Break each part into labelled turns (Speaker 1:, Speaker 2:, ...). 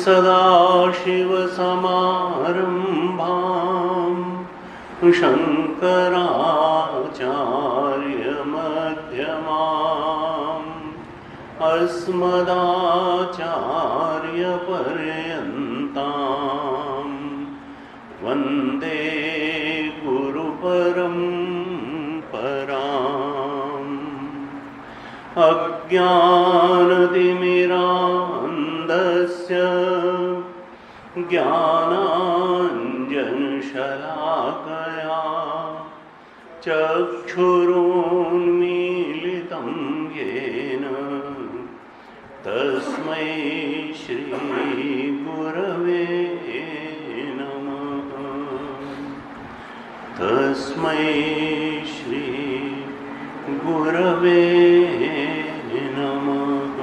Speaker 1: सदाशिवसमारम्भां शङ्कराचार्यमध्यमाम् अस्मदाचार्यपर्यन्तां वन्दे गुरुपरम्पराम्। अज्ञानतिमिरान्धस्य ज्ञानाञ्जनशलाकया चक्षुरुन्मीलितं येन तस्मै श्रीगुरवे नमः। तस्मै श्रीगुरवे नमः।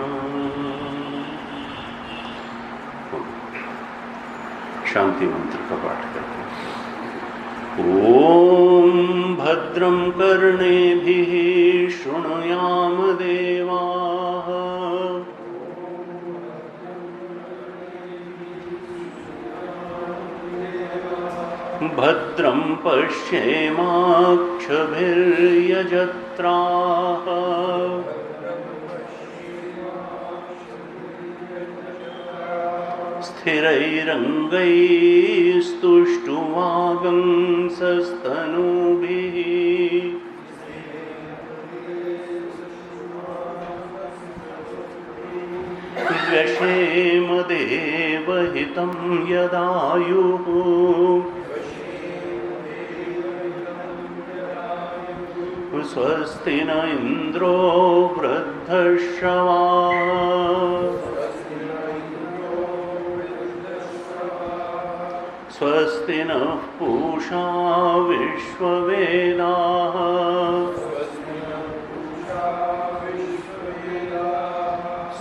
Speaker 1: शांति मंत्र का पाठ करते हैं। ओम भद्रं कर्णेभिः शृणुयाम देवाः। भद्रं पश्येमाक्षभिर्यजत्राः। स्थिरैरङ्गैस्तुष्टुवागंसस्तनूभिः। व्यशेम देवहितं यदायुः। स्वस्ति न इन्द्रो वृद्धश्रवाः। स्वस्ति नः पूषा विश्ववेदाः।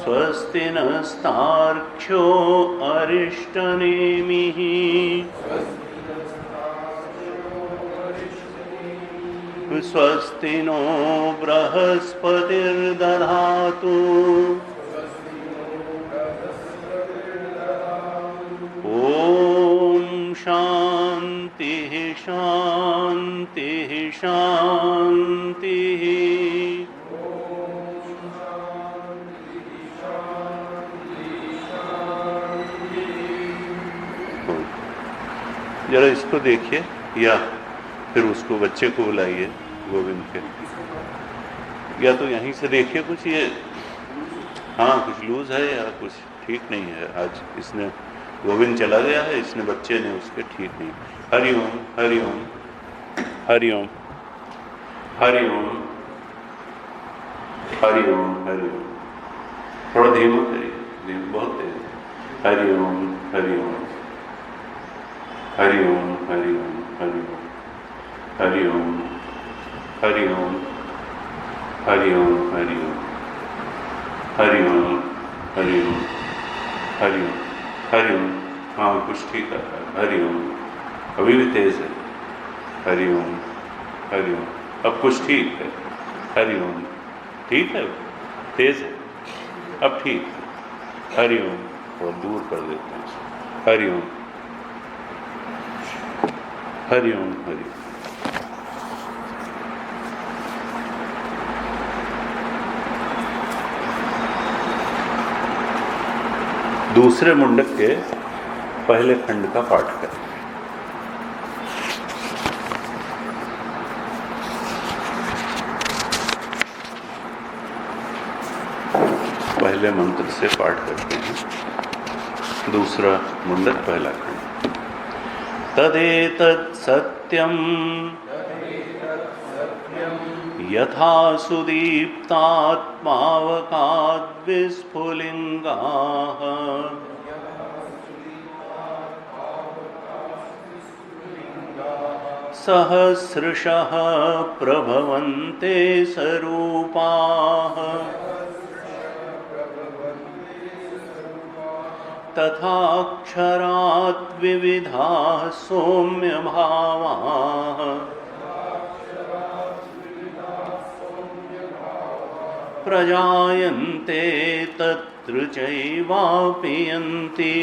Speaker 1: स्वस्ति नस्तार्क्ष्यो अरिष्टनेमिः। स्वस्ति नो बृहस्पतिर्दधातु। ओम शांति शांति शांति। जरा इसको देखिए या फिर उसको बच्चे को बुलाइए गोविंद के, या तो यहीं से देखिए कुछ ये, हाँ कुछ लूज है या कुछ ठीक नहीं है। आज इसने गोविंद चला गया है, इसने बच्चे ने उसके ठीक नहीं। हरिओम हरिओम हरिओम हरिओम हरिओम हरिओम। थोड़ा धीमा करिए, बहुत तेज। हरिओम हरिओम हरिओम हरिओम हरिओम हरिओम हरिओम हरिओम हरिओम हरिओम हरिओम। हरिओम हरिओम। हाँ कुछ ठीक है, हरिओम। अभी भी तेज है, हरिओम हरिओम। अब कुछ ठीक है, हरिओम। ठीक है, तेज है, अब ठीक है, हरिओम। और दूर कर देते हैं इसको, हरिओम हरिओम हरिओम। दूसरे मुंडक के पहले खंड का पाठ करें। पहले मंत्र से पाठ करते हैं, दूसरा मुंडक पहला खंड। तदेतत् सत्यम यथा सुदीप्तात्मावकाद्विस्फुलिङ्गाः सहस्रशः प्रभवन्ते सरूपाः तथाक्षरात् विविधाः सौम्यभावाः प्रजायन्ते तत्र चैवापि यन्ति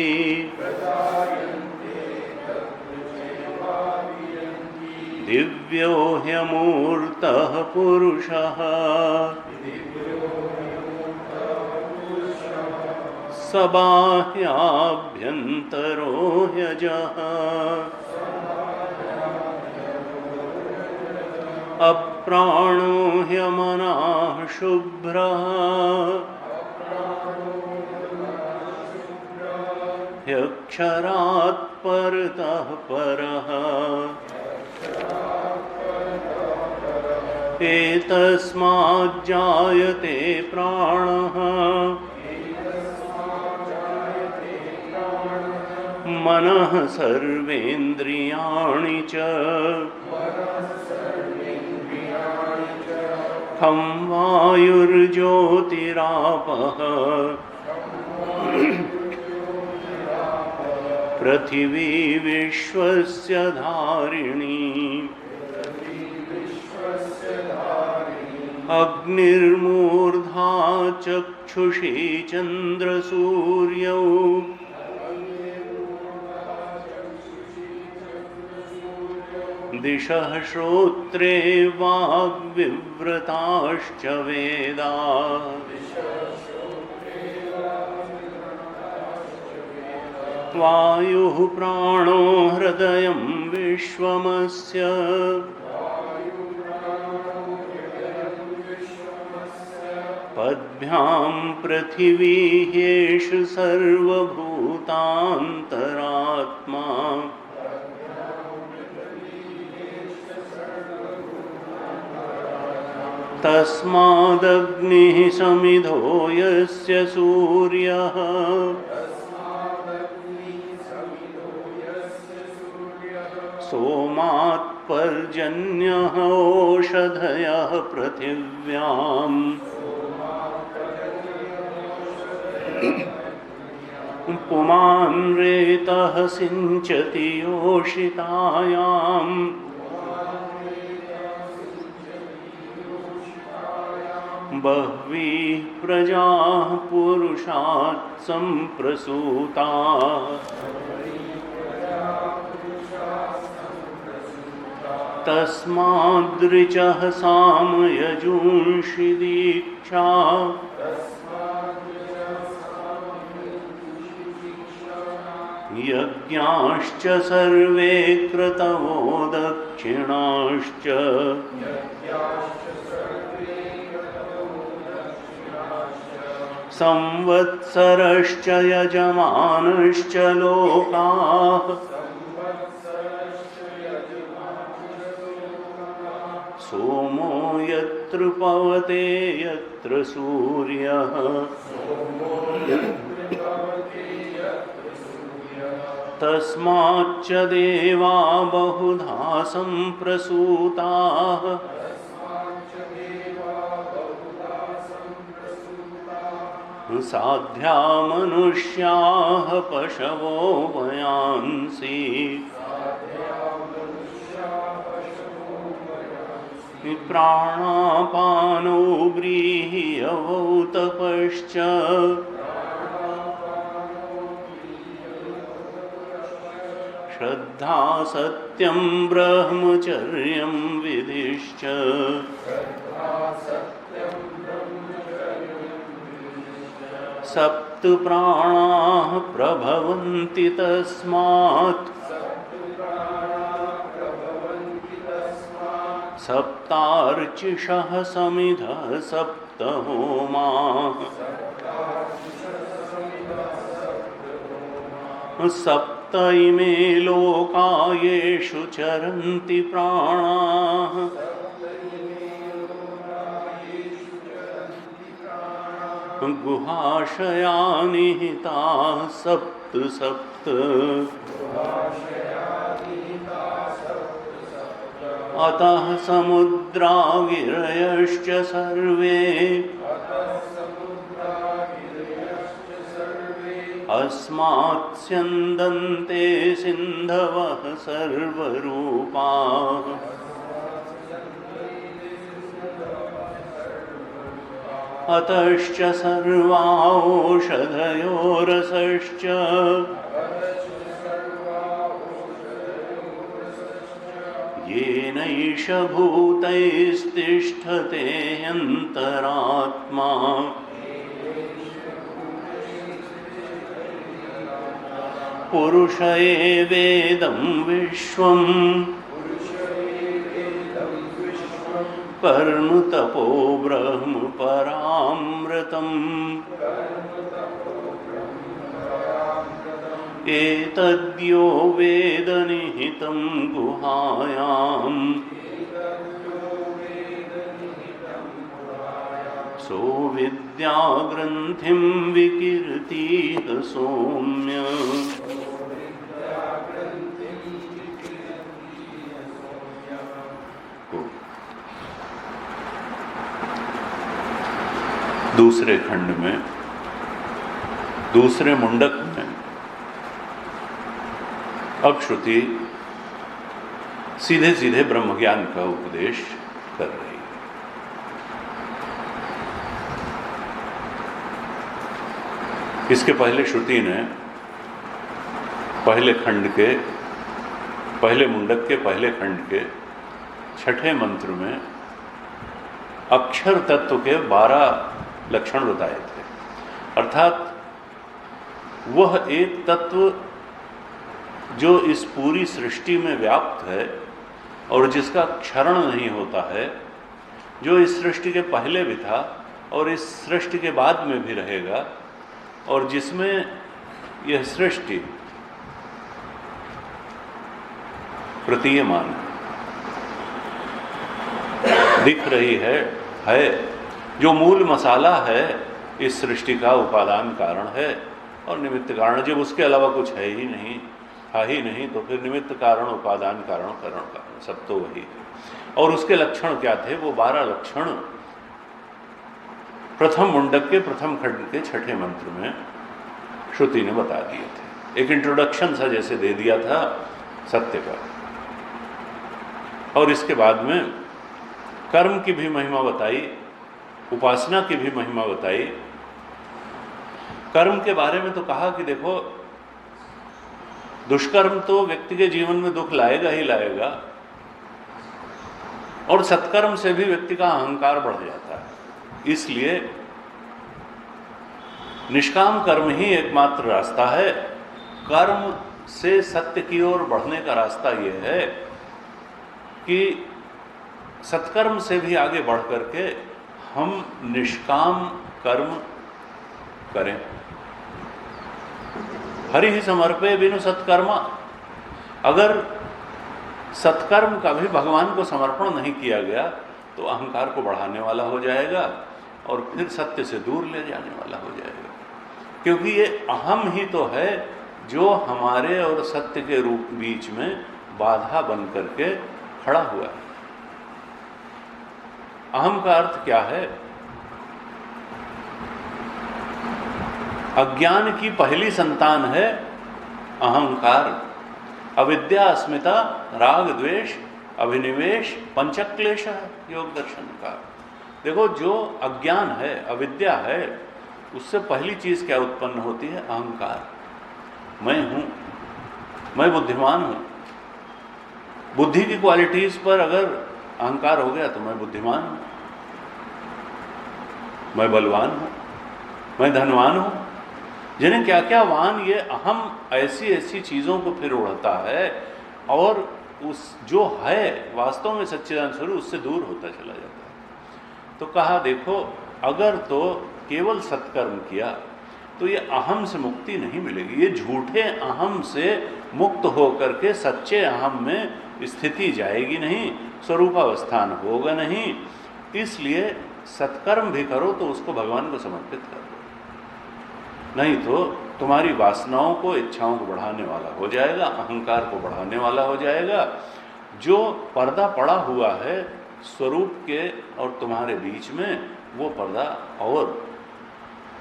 Speaker 1: दिव्यो ह्यमूर्तः पुरुषः सबाह्याभ्यन्तरो ह्यजः अप्राणो ह्यमनः शुभ्रः ह्यक्षरात् परतः परः एतस्माज्जायते प्राणः मनः सर्वेन्द्रियाणि च खं वायुर्ज्योतिरापः पृथिवी विश्वस्य धारिणी अग्निर्मूर्धा चक्षुषी चन्द्रसूर्यौ दिशः श्रोत्रे वाग्विव्रताश्च वेदाः वायुः प्राणो हृदयं विश्वमस्य पद्भ्यां पृथिवी ह्येष सर्वभूतान्तरात्मा तस्मादग्निः समिधो यस्य सूर्यः सोमात्पर्जन्यः ओषधयः पृथिव्याम् पुमान् रेतः सिञ्चति योषितायाम् बह्वीः प्रजाः पुरुषात् सम्प्रसूताः तस्माद्ऋचः सामयजूंषि दीक्षा यज्ञाश्च सर्वे क्रतवो दक्षिणाश्च संवत्सरश्च यजमानश्च लोकाः सोमो यत्र पवते यत्र सूर्यः तस्माच्च देवा बहुधा सम्प्रसूताः साध्या मनुष्याः पशवो वयांसि प्राणापानो व्रीह्यवौ तपश्च श्रद्धा सत्यं ब्रह्मचर्यं विधिश्च सप्त प्राणाः प्रभवन्ति तस्मात् सप्तार्चिषः समिधः सप्त होमाः सप्त इमे लोका येषु चरन्ति प्राणाः गुहाशया निहिताः सप्त सप्त अतः समुद्रा गिरयश्च सर्वे अस्मात् स्यन्दन्ते सिन्धवः सर्वरूपाः अतश्च सर्वा ओषधयो रसश्च येनैष भूतैस्तिष्ठते ह्यन्तरात्मा पुरुष एवेदं विश्वम् कर्म तपो ब्रह्म परामृतम् एतद्यो वेद निहितं गुहायाम् सो विद्या ग्रन्थिं विकीर्तिः सौम्य दूसरे खंड में दूसरे मुंडक में अब श्रुति सीधे सीधे ब्रह्म ज्ञान का उपदेश कर रही है। इसके पहले श्रुति ने पहले खंड के पहले मुंडक के पहले खंड के छठे मंत्र में अक्षर तत्व के 12 लक्षण बताए थे। अर्थात वह एक तत्व जो इस पूरी सृष्टि में व्याप्त है और जिसका क्षरण नहीं होता है, जो इस सृष्टि के पहले भी था और इस सृष्टि के बाद में भी रहेगा, और जिसमें यह सृष्टि प्रतीयमान दिख रही है, जो मूल मसाला है इस सृष्टि का उपादान कारण है और निमित्त कारण। जब उसके अलावा कुछ है ही नहीं, था ही नहीं, तो फिर निमित्त कारण, उपादान कारण, करण कारण सब तो वही है। और उसके लक्षण क्या थे? वो 12 लक्षण प्रथम मुंडक के प्रथम खंड के छठे मंत्र में श्रुति ने बता दिए थे। एक इंट्रोडक्शन सा जैसे दे दिया था सत्य का, और इसके बाद में कर्म की भी महिमा बताई, उपासना की भी महिमा बताई। कर्म के बारे में तो कहा कि देखो, दुष्कर्म तो व्यक्ति के जीवन में दुख लाएगा ही लाएगा, और सत्कर्म से भी व्यक्ति का अहंकार बढ़ जाता है। इसलिए निष्काम कर्म ही एकमात्र रास्ता है। कर्म से सत्य की ओर बढ़ने का रास्ता यह है कि सत्कर्म से भी आगे बढ़ करके हम निष्काम कर्म करें। हरि समर्पे बिनु सत्कर्मा। अगर सत्कर्म का भी भगवान को समर्पण नहीं किया गया तो अहंकार को बढ़ाने वाला हो जाएगा और फिर सत्य से दूर ले जाने वाला हो जाएगा। क्योंकि ये अहम ही तो है जो हमारे और सत्य के रूप बीच में बाधा बन करके खड़ा हुआ है। अहम का अर्थ क्या है? अज्ञान की पहली संतान है अहंकार। अविद्या, अस्मिता, राग, द्वेष, अभिनिवेश, पंचक्लेश है योग दर्शन का। देखो, जो अज्ञान है, अविद्या है, उससे पहली चीज क्या उत्पन्न होती है? अहंकार। मैं हूं, मैं बुद्धिमान हूं। बुद्धि की क्वालिटीज पर अगर अहंकार हो गया तो मैं बुद्धिमान हूं, मैं बलवान हूं, मैं धनवान हूं। जिन्हें क्या क्या वान, ये अहम ऐसी ऐसी चीजों को फिर उड़ता है और उस जो है वास्तव में सच्चिदानंद स्वरूप उससे दूर होता चला जाता है। तो कहा देखो, अगर तो केवल सत्कर्म किया तो ये अहम से मुक्ति नहीं मिलेगी। ये झूठे अहम से मुक्त होकर के सच्चे अहम में स्थिति जाएगी नहीं, स्वरूपावस्थान होगा नहीं। इसलिए सत्कर्म भी करो तो उसको भगवान को समर्पित कर दो, नहीं तो तुम्हारी वासनाओं को, इच्छाओं को बढ़ाने वाला हो जाएगा, अहंकार को बढ़ाने वाला हो जाएगा। जो पर्दा पड़ा हुआ है स्वरूप के और तुम्हारे बीच में, वो पर्दा और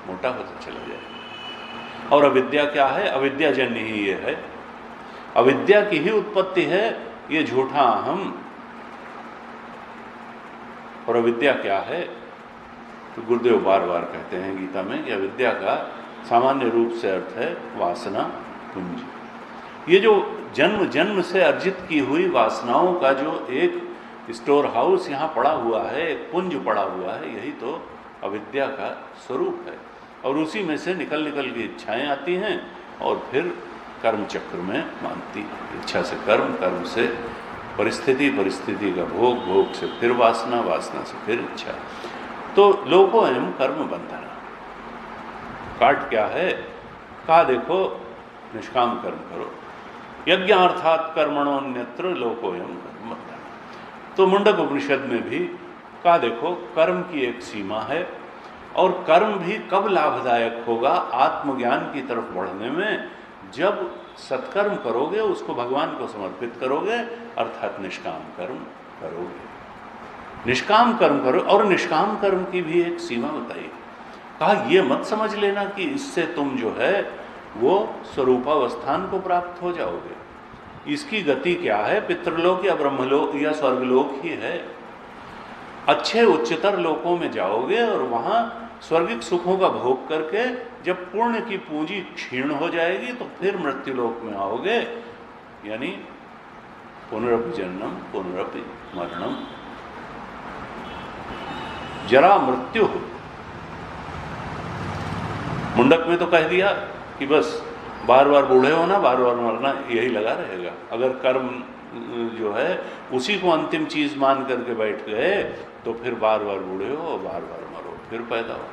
Speaker 1: मोटा होता चला जाएगा। और अविद्या क्या है? अविद्या जन्य ही ये है, अविद्या की ही उत्पत्ति है ये झूठा अहम। और अविद्या क्या है? तो गुरुदेव बार बार कहते हैं गीता में कि अविद्या का सामान्य रूप से अर्थ है वासना पुंज। ये जो जन्म जन्म से अर्जित की हुई वासनाओं का जो एक स्टोर हाउस यहाँ पड़ा हुआ है, एक पुंज पड़ा हुआ है, यही तो अविद्या का स्वरूप है। और उसी में से निकल निकल की इच्छाएं आती हैं और फिर कर्म चक्र में मानती हैं। इच्छा से कर्म, कर्म से परिस्थिति, परिस्थिति का भोग, भोग से फिर वासना, वासना से फिर इच्छा। तो लोको एवं कर्म बंधन। काट क्या है? कहा देखो, निष्काम कर्म करो। यज्ञार्थात कर्मणोन्यत्र लोको एवं कर्म बंधन। तो मुंडक उपनिषद में भी कहा देखो, कर्म की एक सीमा है और कर्म भी कब लाभदायक होगा आत्मज्ञान की तरफ बढ़ने में, जब सत्कर्म करोगे, उसको भगवान को समर्पित करोगे, अर्थात निष्काम कर्म करोगे। निष्काम कर्म करो। और निष्काम कर्म की भी एक सीमा बताई। कहा ये मत समझ लेना कि इससे तुम जो है वो स्वरूपावस्थान को प्राप्त हो जाओगे। इसकी गति क्या है? पितृलोक या ब्रह्मलोक या स्वर्गलोक ही है। अच्छे उच्चतर लोकों में जाओगे और वहां स्वर्गिक सुखों का भोग करके जब पुण्य की पूंजी क्षीण हो जाएगी तो फिर मृत्युलोक में आओगे, यानी पुनरपि जन्म पुनरपि मरणम, जरा मृत्यु हो। मुंडक में तो कह दिया कि बस बार बार बूढ़े होना, बार बार मरना, यही लगा रहेगा। अगर कर्म जो है उसी को अंतिम चीज मान करके बैठ गए तो फिर बार बार बूढ़े हो और बार बार मरो, फिर पैदा हो।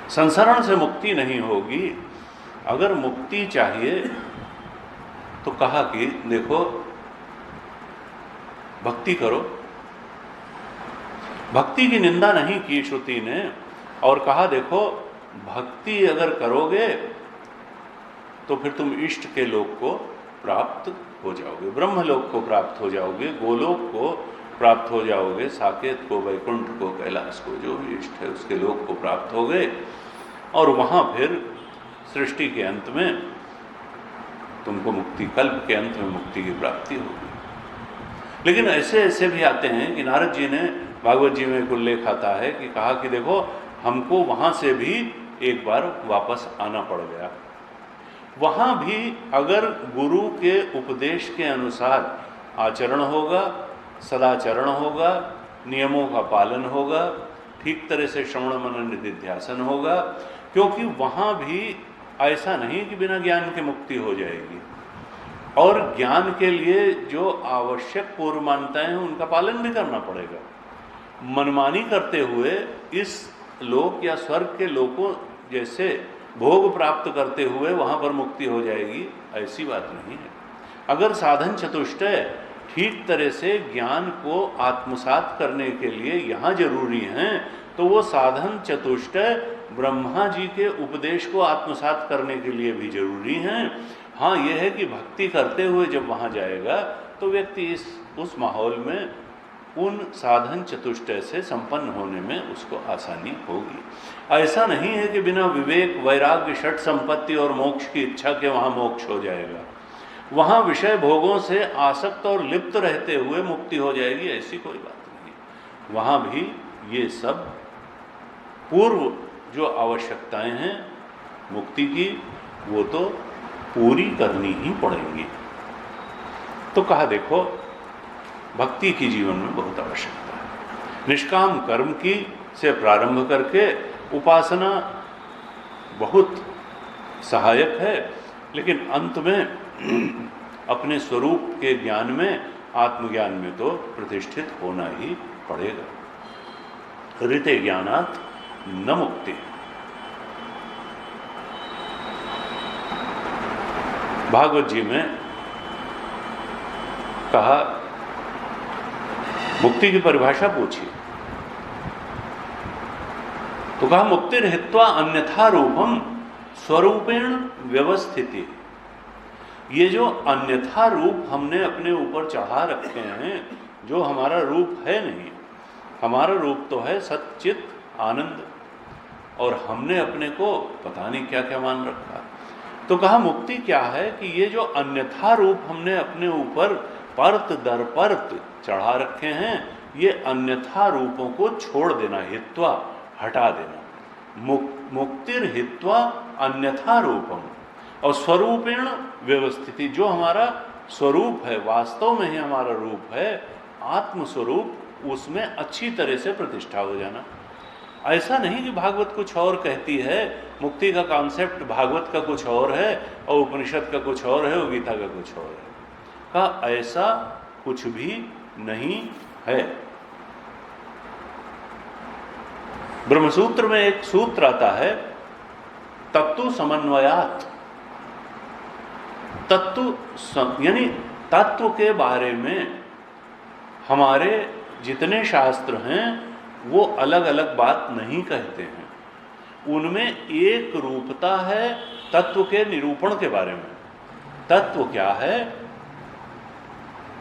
Speaker 1: संसरण से मुक्ति नहीं होगी। अगर मुक्ति चाहिए तो कहा कि देखो, भक्ति करो। भक्ति की निंदा नहीं की श्रुति ने, और कहा देखो, भक्ति अगर करोगे तो फिर तुम इष्ट के लोक को प्राप्त हो जाओगे, ब्रह्मलोक को प्राप्त हो जाओगे, गोलोक को प्राप्त हो जाओगे, साकेत को, वैकुंठ को, कैलाश को, जो भी इष्ट है उसके लोक को प्राप्त हो गए। और वहाँ फिर सृष्टि के अंत में तुमको मुक्ति, कल्प के अंत में मुक्ति की प्राप्ति होगी। लेकिन ऐसे ऐसे भी आते हैं कि नारद जी ने भागवत जी में एक उल्लेख आता है कि कहा कि देखो, हमको वहाँ से भी एक बार वापस आना पड़ गया। वहाँ भी अगर गुरु के उपदेश के अनुसार आचरण होगा, सदाचरण होगा, नियमों का पालन होगा, ठीक तरह से श्रवण मनन निधिध्यासन होगा, क्योंकि वहाँ भी ऐसा नहीं कि बिना ज्ञान के मुक्ति हो जाएगी। और ज्ञान के लिए जो आवश्यक पूर्व मान्यताएं हैं उनका पालन भी करना पड़ेगा। मनमानी करते हुए इस लोक या स्वर्ग के लोकों जैसे भोग प्राप्त करते हुए वहाँ पर मुक्ति हो जाएगी, ऐसी बात नहीं है। अगर साधन चतुष्टय ठीक तरह से ज्ञान को आत्मसात करने के लिए यहाँ जरूरी हैं, तो वो साधन चतुष्टय ब्रह्मा जी के उपदेश को आत्मसात करने के लिए भी जरूरी हैं। हाँ, यह है कि भक्ति करते हुए जब वहाँ जाएगा तो व्यक्ति उस माहौल में उन साधन चतुष्टय से संपन्न होने में उसको आसानी होगी। ऐसा नहीं है कि बिना विवेक, वैराग्य, षट संपत्ति और मोक्ष की इच्छा के वहाँ मोक्ष हो जाएगा। वहाँ विषय भोगों से आसक्त और लिप्त रहते हुए मुक्ति हो जाएगी, ऐसी कोई बात नहीं। वहाँ भी ये सब पूर्व जो आवश्यकताएं हैं मुक्ति की, वो तो पूरी करनी ही पड़ेंगी। तो कहा देखो, भक्ति की जीवन में बहुत आवश्यकता है। निष्काम कर्म की से प्रारंभ करके उपासना बहुत सहायक है, लेकिन अंत में अपने स्वरूप के ज्ञान में, आत्मज्ञान में तो प्रतिष्ठित होना ही पड़ेगा। ऋते ज्ञानात् न मुक्ति। भागवत जी में कहा, मुक्ति की परिभाषा पूछी तो कहा, मुक्तिर्हित्वा अन्यथा रूपम स्वरूपेण व्यवस्थिति। ये जो अन्यथा रूप हमने अपने ऊपर चढ़ा रखे हैं, जो हमारा रूप है नहीं, हमारा रूप तो है सच्चित आनंद, और हमने अपने को पता नहीं क्या क्या मान रखा। तो कहा मुक्ति क्या है कि ये जो अन्यथा रूप हमने अपने ऊपर परत दर परत चढ़ा रखे हैं, ये अन्यथा रूपों को छोड़ देना, हित्वा हटा देना। मुक्तिर हित्वा अन्यथा रूपम, और स्वरूपेण व्यवस्थिति, जो हमारा स्वरूप है, वास्तव में ही हमारा रूप है, आत्मस्वरूप, उसमें अच्छी तरह से प्रतिष्ठा हो जाना। ऐसा नहीं कि भागवत कुछ और कहती है, मुक्ति का कॉन्सेप्ट भागवत का कुछ और है और उपनिषद का कुछ और है और गीता का कुछ और है। का ऐसा कुछ भी नहीं है। ब्रह्मसूत्र में एक सूत्र आता है, तत्व समन्वयात। तत्व यानी तत्व के बारे में हमारे जितने शास्त्र हैं वो अलग अलग बात नहीं कहते हैं, उनमें एक रूपता है तत्व के निरूपण के बारे में। तत्व क्या है?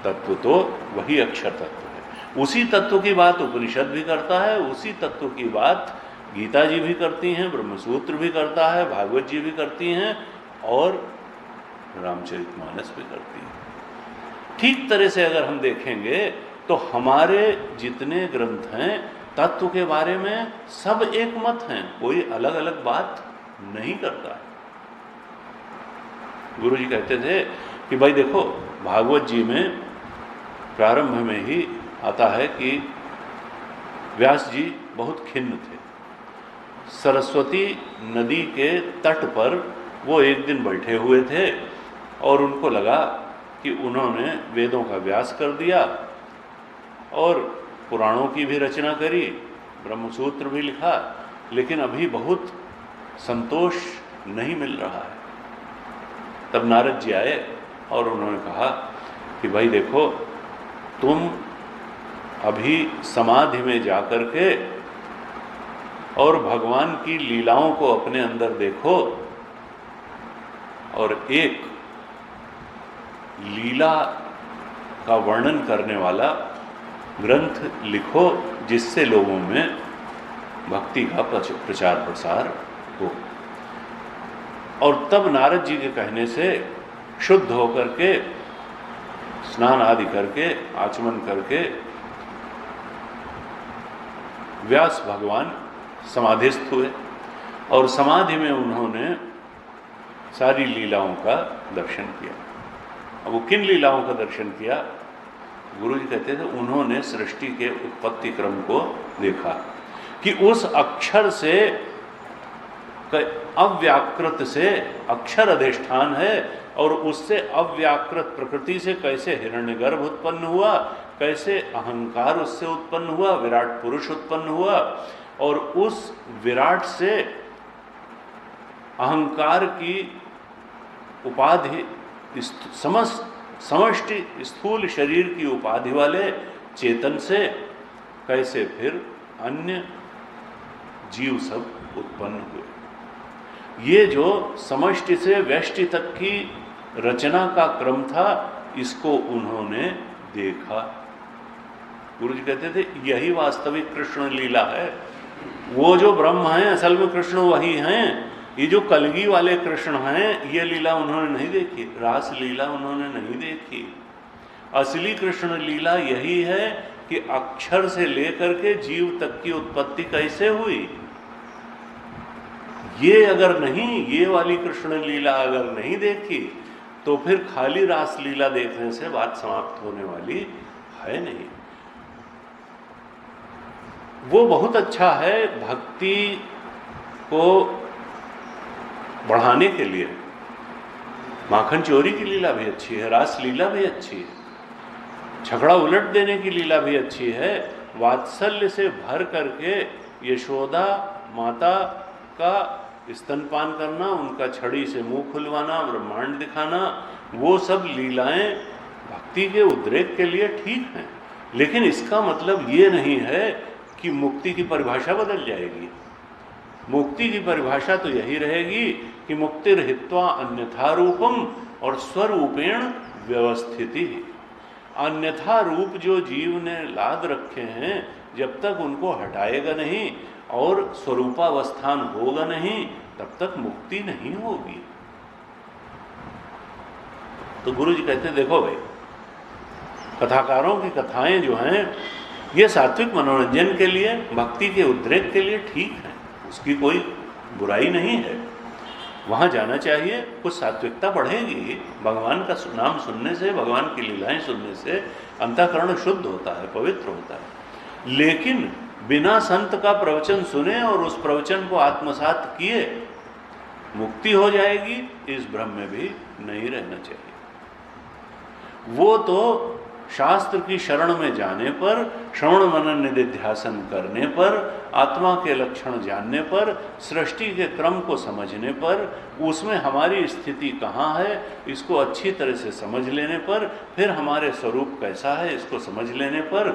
Speaker 1: तत्व तो वही अक्षर तत्व है। उसी तत्व की बात उपनिषद भी करता है, उसी तत्व की बात गीता जी भी करती हैं, ब्रह्मसूत्र भी करता है, भागवत जी भी करती हैं और रामचरितमानस भी करती है। ठीक तरह से अगर हम देखेंगे तो हमारे जितने ग्रंथ हैं तत्व के बारे में सब एक मत हैं, कोई अलग अलग बात नहीं करता है। गुरु जी कहते थे कि भाई देखो, भागवत जी में प्रारंभ में ही आता है कि व्यास जी बहुत खिन्न थे। सरस्वती नदी के तट पर वो एक दिन बैठे हुए थे और उनको लगा कि उन्होंने वेदों का व्यास कर दिया और पुराणों की भी रचना करी, ब्रह्मसूत्र भी लिखा, लेकिन अभी बहुत संतोष नहीं मिल रहा है। तब नारद जी आए और उन्होंने कहा कि भाई देखो, तुम अभी समाधि में जाकर के और भगवान की लीलाओं को अपने अंदर देखो और एक लीला का वर्णन करने वाला ग्रंथ लिखो जिससे लोगों में भक्ति का प्रचार प्रसार हो। और तब नारद जी के कहने से शुद्ध होकर के, स्नान आदि करके, आचमन करके व्यास भगवान समाधिस्थ हुए और समाधि में उन्होंने सारी लीलाओं का दर्शन किया। अब वो किन लीलाओं का दर्शन किया? गुरु जी कहते थे उन्होंने सृष्टि के उत्पत्ति क्रम को देखा कि उस अक्षर से, अव्याकृत से अक्षर अधिष्ठान है और उससे अव्याकृत प्रकृति से कैसे हिरण्यगर्भ उत्पन्न हुआ, कैसे अहंकार उससे उत्पन्न हुआ, विराट पुरुष उत्पन्न हुआ और उस विराट से अहंकार की उपाधि, समष्टि स्थूल शरीर की उपाधि वाले चेतन से कैसे फिर अन्य जीव सब उत्पन्न हुए। ये जो समष्टि से व्यष्टि तक की रचना का क्रम था, इसको उन्होंने देखा गुरु जी कहते थे यही वास्तविक कृष्ण लीला है। वो जो ब्रह्म हैं असल में कृष्ण वही हैं। ये जो कलगी वाले कृष्ण हैं ये लीला उन्होंने नहीं देखी, रास लीला उन्होंने नहीं देखी। असली कृष्ण लीला यही है कि अक्षर से लेकर के जीव तक की उत्पत्ति कैसे हुई। ये अगर नहीं, ये वाली कृष्ण लीला अगर नहीं देखी तो फिर खाली रास लीला देखने से बात समाप्त होने वाली है नहीं। वो बहुत अच्छा है भक्ति को बढ़ाने के लिए। माखन चोरी की लीला भी अच्छी है, रास लीला भी अच्छी है, झगड़ा उलट देने की लीला भी अच्छी है। वात्सल्य से भर करके यशोदा माता का स्तनपान करना, उनका छड़ी से मुंह खुलवाना, ब्रह्मांड दिखाना, वो सब लीलाएं भक्ति के उद्रेक के लिए ठीक हैं। लेकिन इसका मतलब ये नहीं है कि मुक्ति की परिभाषा बदल जाएगी। मुक्ति की परिभाषा तो यही रहेगी कि मुक्तिर् हित्वा अन्यथा रूपम और स्वरूपेण व्यवस्थिति। अन्यथा रूप जो जीव ने लाद रखे हैं जब तक उनको हटाएगा नहीं और स्वरूपावस्थान होगा नहीं तब तक मुक्ति नहीं होगी। तो गुरु जी कहते हैं देखो भाई, कथाकारों की कथाएं जो हैं ये सात्विक मनोरंजन के लिए, भक्ति के उद्रेक के लिए ठीक है, उसकी कोई बुराई नहीं है, वहाँ जाना चाहिए। कुछ सात्विकता बढ़ेगी, भगवान का नाम सुनने से, भगवान की लीलाएं सुनने से अंतःकरण शुद्ध होता है, पवित्र होता है। लेकिन बिना संत का प्रवचन सुने और उस प्रवचन को आत्मसात किए मुक्ति हो जाएगी, इस भ्रम में भी नहीं रहना चाहिए। वो तो शास्त्र की शरण में जाने पर, श्रवण मनन निधिध्यासन करने पर, आत्मा के लक्षण जानने पर, सृष्टि के क्रम को समझने पर, उसमें हमारी स्थिति कहाँ है इसको अच्छी तरह से समझ लेने पर, फिर हमारे स्वरूप कैसा है इसको समझ लेने पर,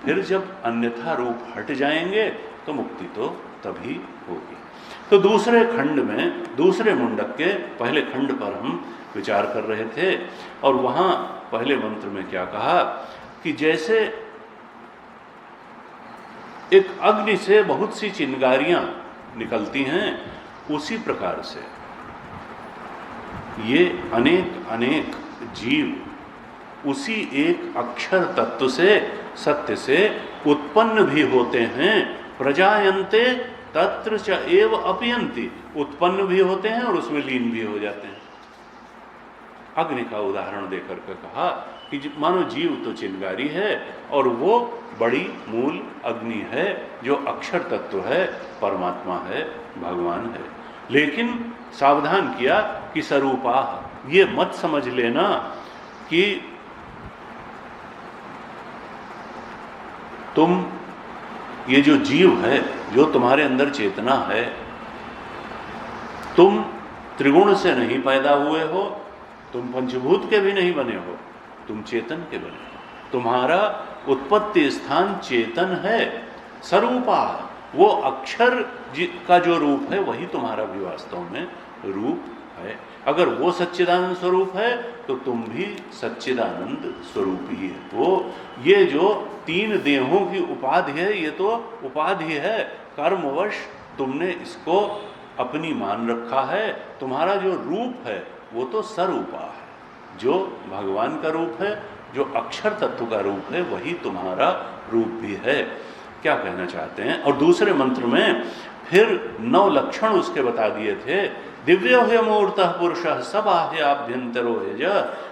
Speaker 1: फिर जब अन्यथा रूप हट जाएंगे तो मुक्ति तो तभी होगी। तो दूसरे खंड में, दूसरे मुंडक के पहले खंड पर हम विचार कर रहे थे और वहाँ पहले मंत्र में क्या कहा कि जैसे एक अग्नि से बहुत सी चिंगारियां निकलती हैं, उसी प्रकार से ये अनेक अनेक जीव उसी एक अक्षर तत्व से, सत्य से उत्पन्न भी होते हैं। प्रजायन्ते तत्र च एव अपयन्ति, उत्पन्न भी होते हैं और उसमें लीन भी हो जाते हैं। अग्नि का उदाहरण देकर के कहा कि मानो जीव तो चिंगारी है और वो बड़ी मूल अग्नि है जो अक्षर तत्व है, परमात्मा है, भगवान है। लेकिन सावधान किया कि स्वरूपाः, ये मत समझ लेना कि तुम, ये जो जीव है, जो तुम्हारे अंदर चेतना है, तुम त्रिगुण से नहीं पैदा हुए हो, तुम पंचभूत के भी नहीं बने हो, तुम चेतन के बने हो। तुम्हारा उत्पत्ति स्थान चेतन है। स्वरूपा, वो अक्षर का जो रूप है वही तुम्हारा भी वास्तव में रूप है। अगर वो सच्चिदानंद स्वरूप है तो तुम भी सच्चिदानंद स्वरूप ही हो। ये जो तीन देहों की उपाधि है, ये तो उपाधि है, कर्मवश तुमने इसको अपनी मान रखा है। तुम्हारा जो रूप है वो तो स्वरूपा है, जो भगवान का रूप है, जो अक्षर तत्व का रूप है, वही तुम्हारा रूप भी है। क्या कहना चाहते हैं? और दूसरे मंत्र में फिर 9 लक्षण उसके बता दिए थे। दिव्यो ह्यमूर्तः पुरुषः सबाह्याभ्यंतरो यज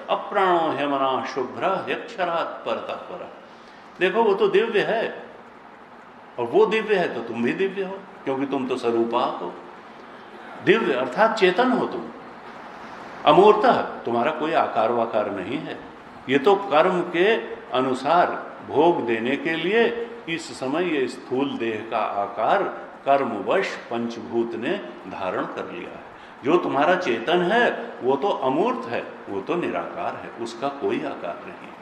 Speaker 1: अप्राणो ह्यमना शुभ्र यक्षरात् परतः परः। देखो वो तो दिव्य है और वो दिव्य है तो तुम भी दिव्य हो, क्योंकि तुम तो स्वरूपा हो। दिव्य अर्थात चेतन हो तुम। अमूर्तः, तुम्हारा कोई आकार वाकार नहीं है। ये तो कर्म के अनुसार भोग देने के लिए इस समय ये स्थूल देह का आकार कर्मवश पंचभूत ने धारण कर लिया है। जो तुम्हारा चेतन है वो तो अमूर्त है, वो तो निराकार है, उसका कोई आकार नहीं है।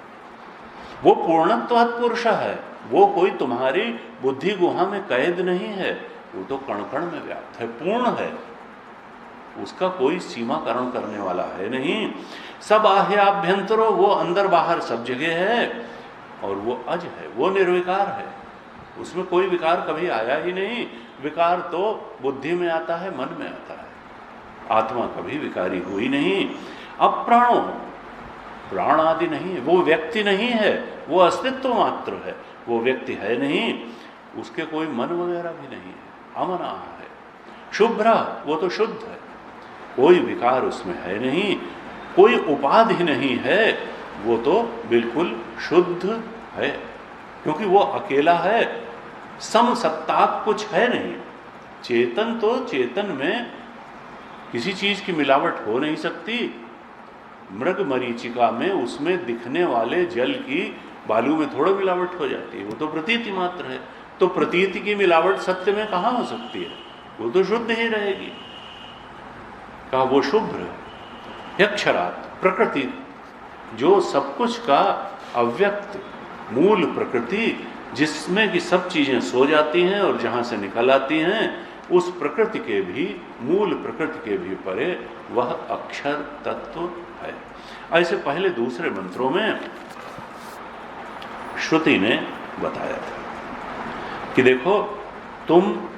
Speaker 1: वो पूर्णत्वात् पुरुष है, वो कोई तुम्हारी बुद्धि गुहा में कैद नहीं है, वो तो कण कण में व्याप्त है, पूर्ण है, उसका कोई सीमाकरण करने वाला है नहीं। सब आह्याभ्यंतरो, वो अंदर बाहर सब जगह है। और वो अज है, वो निर्विकार है, उसमें कोई विकार कभी आया ही नहीं। विकार तो बुद्धि में आता है, मन में आता है, आत्मा कभी विकारी हुई नहीं। अप्राणो, प्राण आदि नहीं है, वो व्यक्ति नहीं है, वो अस्तित्व मात्र है, वो व्यक्ति है नहीं, उसके कोई मन वगैरह भी नहीं है, अमना है। शुभ्र, वो तो शुद्ध है, कोई विकार उसमें है नहीं, कोई उपाधि नहीं है, वो तो बिल्कुल शुद्ध है, क्योंकि वो अकेला है, समसत्ताक कुछ है नहीं। चेतन तो चेतन में किसी चीज की मिलावट हो नहीं सकती। मृग मरीचिका में उसमें दिखने वाले जल की बालू में थोड़ा मिलावट हो जाती है, वो तो प्रतीति मात्र है। तो प्रतीति की मिलावट सत्य में कहाँ हो सकती है, वो तो शुद्ध ही रहेगी। कहा वो शुभ्र यक्षरात, प्रकृति जो सब कुछ का अव्यक्त मूल प्रकृति, जिसमें कि सब चीजें सो जाती हैं और जहां से निकल आती हैं, उस प्रकृति के भी, मूल प्रकृति के भी परे वह अक्षर तत्व है। ऐसे पहले दूसरे मंत्रों में श्रुति ने बताया था कि देखो तुम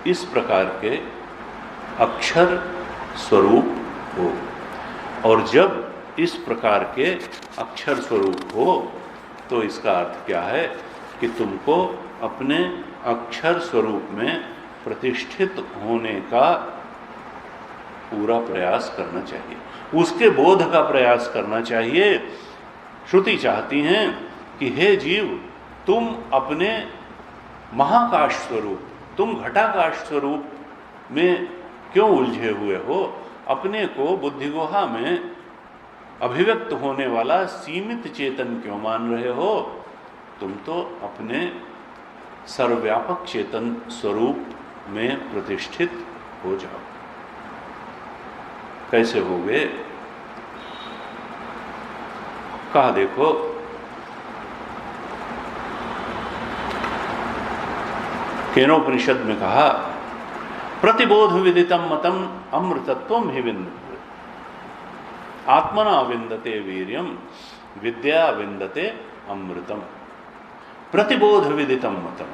Speaker 1: इस प्रकार के अक्षर स्वरूप हो, और जब इस प्रकार के अक्षर स्वरूप हो तो इसका अर्थ क्या है कि तुमको अपने अक्षर स्वरूप में प्रतिष्ठित होने का पूरा प्रयास करना चाहिए, उसके बोध का प्रयास करना चाहिए। श्रुति चाहती हैं कि हे जीव, तुम अपने महाकाश स्वरूप, तुम घटाकाश स्वरूप में क्यों उलझे हुए हो, अपने को बुद्धि गुहा में अभिव्यक्त होने वाला सीमित चेतन क्यों मान रहे हो? तुम तो अपने सर्वव्यापक चेतन स्वरूप में प्रतिष्ठित हो जाओ। कैसे होगे? कहा देखो, केनोपनिषद में कहा प्रतिबोध विदितम मतम अमृतत्वम हि विन्दते, आत्मना विन्दते वीर्यम विद्या विन्दते अमृतम। प्रतिबोध विदितम मतम,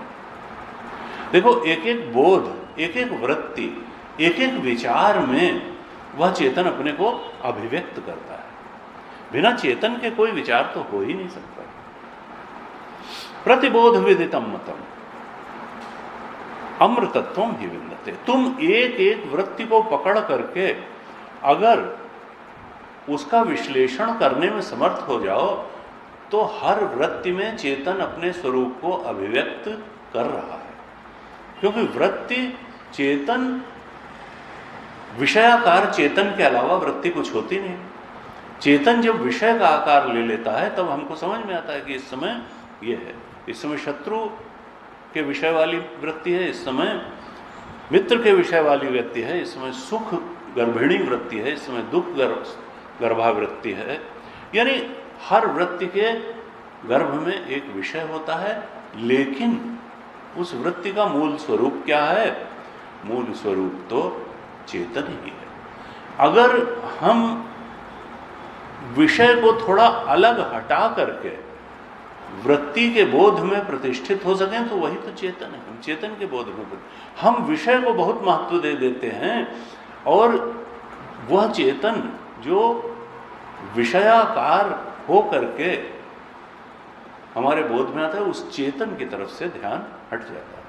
Speaker 1: देखो एक एक बोध, एक एक वृत्ति, एक एक विचार में वह चेतन अपने को अभिव्यक्त करता है। बिना चेतन के कोई विचार तो हो ही नहीं सकता। प्रतिबोध विदितम मतम अमृतत्वम ही विन्दते, तुम एक एक वृत्ति को पकड़ करके अगर उसका विश्लेषण करने में समर्थ हो जाओ तो हर वृत्ति में चेतन अपने स्वरूप को अभिव्यक्त कर रहा है। क्योंकि वृत्ति चेतन, विषयाकार चेतन के अलावा वृत्ति कुछ होती नहीं। चेतन जब विषय का आकार ले लेता है तब हमको समझ में आता है कि इस समय ये है, इस समय शत्रु के विषय वाली वृत्ति है, इस समय मित्र के विषय वाली वृत्ति है, इस समय सुख गर्भिणी वृत्ति है, इस समय दुख गर्भावृत्ति है। यानी हर वृत्ति के गर्भ में एक विषय होता है, लेकिन उस वृत्ति का मूल स्वरूप क्या है? मूल स्वरूप तो चेतन ही है। अगर हम विषय को थोड़ा अलग हटा करके वृत्ति के बोध में प्रतिष्ठित हो सकें तो वही तो चेतन है। हम चेतन के बोध में, हम विषय को बहुत महत्व दे देते हैं और वह चेतन जो विषयाकार हो करके हमारे बोध में आता है, उस चेतन की तरफ से ध्यान हट जाता है।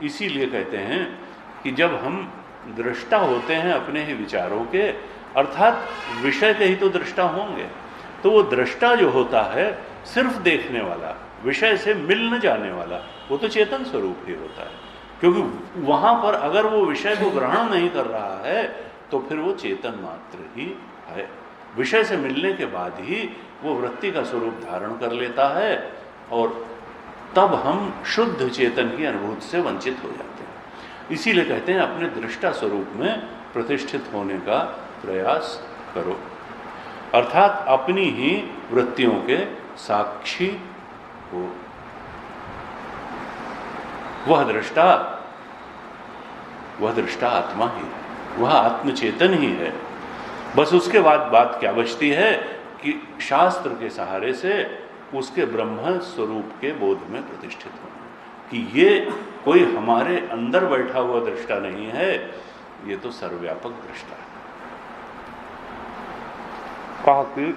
Speaker 1: इसीलिए कहते हैं कि जब हम दृष्टा होते हैं अपने ही विचारों के, अर्थात विषय के ही तो दृष्टा होंगे, तो वो दृष्टा जो होता है सिर्फ देखने वाला, विषय से मिल न जाने वाला, वो तो चेतन स्वरूप ही होता है। क्योंकि वहां पर अगर वो विषय को ग्रहण नहीं कर रहा है तो फिर वो चेतन मात्र ही है। विषय से मिलने के बाद ही वो वृत्ति का स्वरूप धारण कर लेता है और तब हम शुद्ध चेतन की अनुभूति से वंचित हो जाते हैं। इसीलिए कहते हैं अपने दृष्टा स्वरूप में प्रतिष्ठित होने का प्रयास करो, अर्थात अपनी ही वृत्तियों के साक्षी हो। वह दृष्टा आत्मा ही है, वह आत्मचेतन ही है। बस उसके बाद बात क्या बचती है कि शास्त्र के सहारे से उसके ब्रह्म स्वरूप के बोध में प्रतिष्ठित होना, कि ये कोई हमारे अंदर बैठा हुआ दृष्टा नहीं है, ये तो सर्वव्यापक दृष्टा है। कहा कि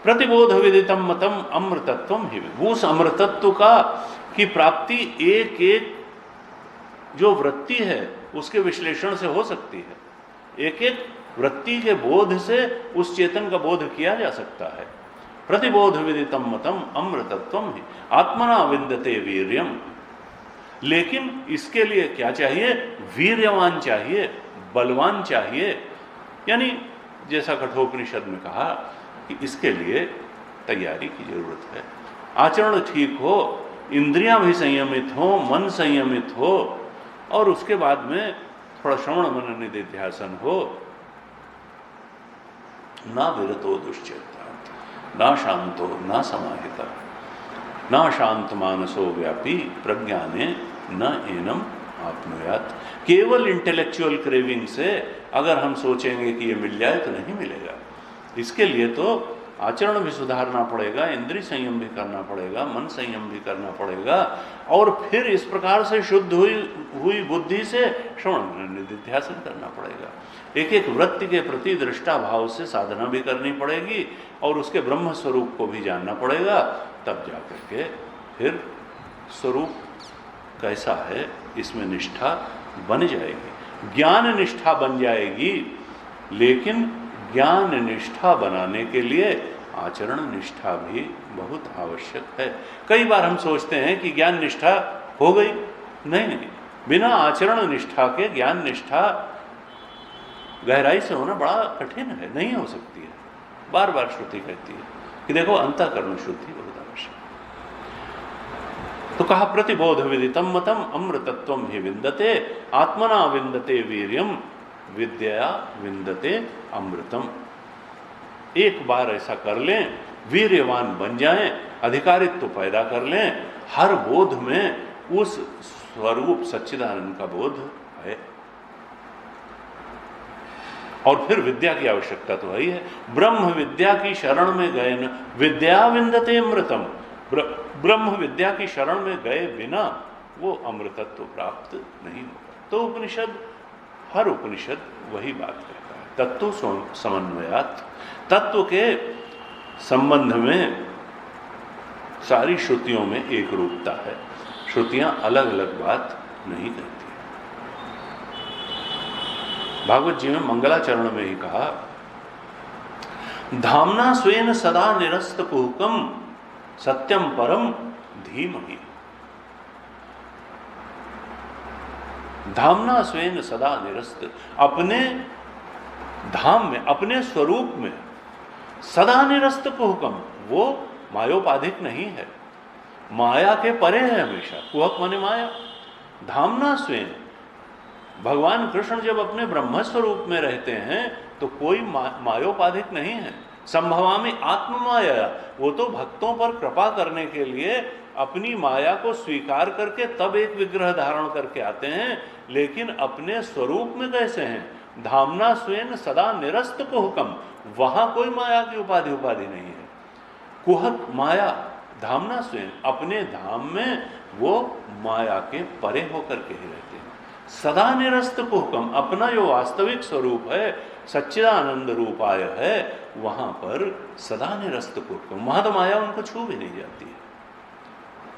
Speaker 1: प्रतिबोध विदितम मतम अमृतत्वम ही, उस अमृतत्व का की प्राप्ति एक एक जो वृत्ति है उसके विश्लेषण से हो सकती है। एक एक वृत्ति के बोध से उस चेतन का बोध किया जा सकता है। प्रतिबोध विदितम मतम अमृतत्वम ही आत्मना विन्दते वीर्यम। लेकिन इसके लिए क्या चाहिए? वीर्यवान चाहिए, बलवान चाहिए। यानी जैसा कठोपनिषद में कहा कि इसके लिए तैयारी की जरूरत है। आचरण ठीक हो, इंद्रियां भी संयमित हो, मन संयमित हो, और उसके बाद में थोड़ा श्रवण मनन निधिध्यासन हो। ना विरतो दुश्चेता, ना शांतो, ना समाहिता, ना शांत मानसो व्यापी प्रज्ञाने न एनम आपनुयात। केवल इंटेलेक्चुअल क्रेविंग से अगर हम सोचेंगे कि ये मिल जाए तो नहीं मिलेगा। इसके लिए तो आचरण भी सुधारना पड़ेगा, इंद्रिय संयम भी करना पड़ेगा, मन संयम भी करना पड़ेगा, और फिर इस प्रकार से शुद्ध हुई बुद्धि से श्रवण निधिध्यासन करना पड़ेगा। एक एक वृत्ति के प्रति दृष्टा भाव से साधना भी करनी पड़ेगी और उसके ब्रह्म स्वरूप को भी जानना पड़ेगा। तब जाकर के फिर स्वरूप कैसा है इसमें निष्ठा बन जाएगी, ज्ञान निष्ठा बन जाएगी। लेकिन ज्ञान निष्ठा बनाने के लिए आचरण निष्ठा भी बहुत आवश्यक है। कई बार हम सोचते हैं कि ज्ञान निष्ठा हो गई, नहीं, बिना आचरण निष्ठा के ज्ञान निष्ठा गहराई से होना बड़ा कठिन है, नहीं हो सकती है। बार बार श्रुति कहती है कि देखो अंतःकरण शुद्धि बहुत आवश्यक। तो कहा प्रतिबोध विदितम मतम अमृतत्वम ही विन्दते आत्मना विन्दते वीर्यम विद्या विन्दते अमृतम। एक बार ऐसा कर लें, वीर्यवान बन जाएं, अधिकारित्व पैदा कर लें, हर बोध में उस स्वरूप सच्चिदानंद का बोध है। और फिर विद्या की आवश्यकता तो है ही है। ब्रह्म विद्या की शरण में गए न विद्या विन्दते अमृतम। ब्रह्म विद्या की शरण में गए बिना वो अमृतत्व प्राप्त नहीं होगा। तो उपनिषद, हर उपनिषद वही बात कहता है, तत्व समन्वयात्। तत्व के संबंध में सारी श्रुतियों में एक रूपता है, श्रुतियां अलग अलग बात नहीं कहती। भागवत जी में मंगलाचरण में ही कहा, धामना स्वेन सदा निरस्त कुहकम सत्यम परम धीमहि। धामना स्वेन सदा निरस्त, अपने धाम में, अपने स्वरूप में सदा निरस्त कुहकम, वो मायोपाधिक नहीं है, माया के परे है हमेशा। कुहक माने माया। धामना स्वयं, भगवान कृष्ण जब अपने ब्रह्म स्वरूप में रहते हैं तो कोई मायोपाधिक नहीं है। संभवामि आत्ममाया, वो तो भक्तों पर कृपा करने के लिए अपनी माया को स्वीकार करके तब एक विग्रह धारण करके आते हैं, लेकिन अपने स्वरूप में कैसे हैं? धामना स्वयं सदा निरस्त कुहकम, वहां कोई माया की उपाधि नहीं है। कुहक माया, धामना स्वयं अपने धाम में वो माया के परे होकर के ही रहते हैं। सदा निरस्त कुहकम, अपना जो वास्तविक स्वरूप है, सच्चिदानंद रूपाय है, वहां पर सदा निरस्त कुहकम, वहां तो माया उनको छू भी नहीं जाती है।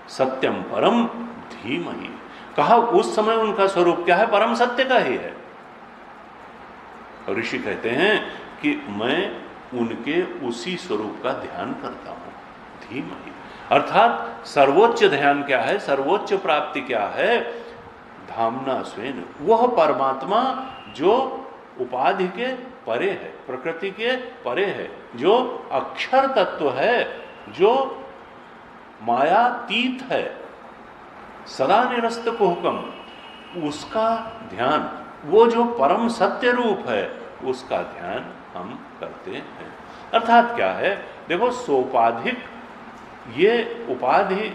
Speaker 1: सत्यम परम धीमहि, कहा उस समय उनका स्वरूप क्या है? परम सत्य का ही है। ऋषि कहते हैं कि मैं उनके उसी स्वरूप का ध्यान करता हूं, धीमहि। अर्थात सर्वोच्च ध्यान क्या है, सर्वोच्च प्राप्ति क्या है? धामना स्वयं, वह परमात्मा जो उपाधि के परे है, प्रकृति के परे है, जो अक्षर तत्व है, जो मायातीत है, सदा निरस्त कुहकम, उसका ध्यान, वो जो परम सत्य रूप है, उसका ध्यान हम करते हैं। अर्थात क्या है? देखो, सोपाधिक ये उपाधि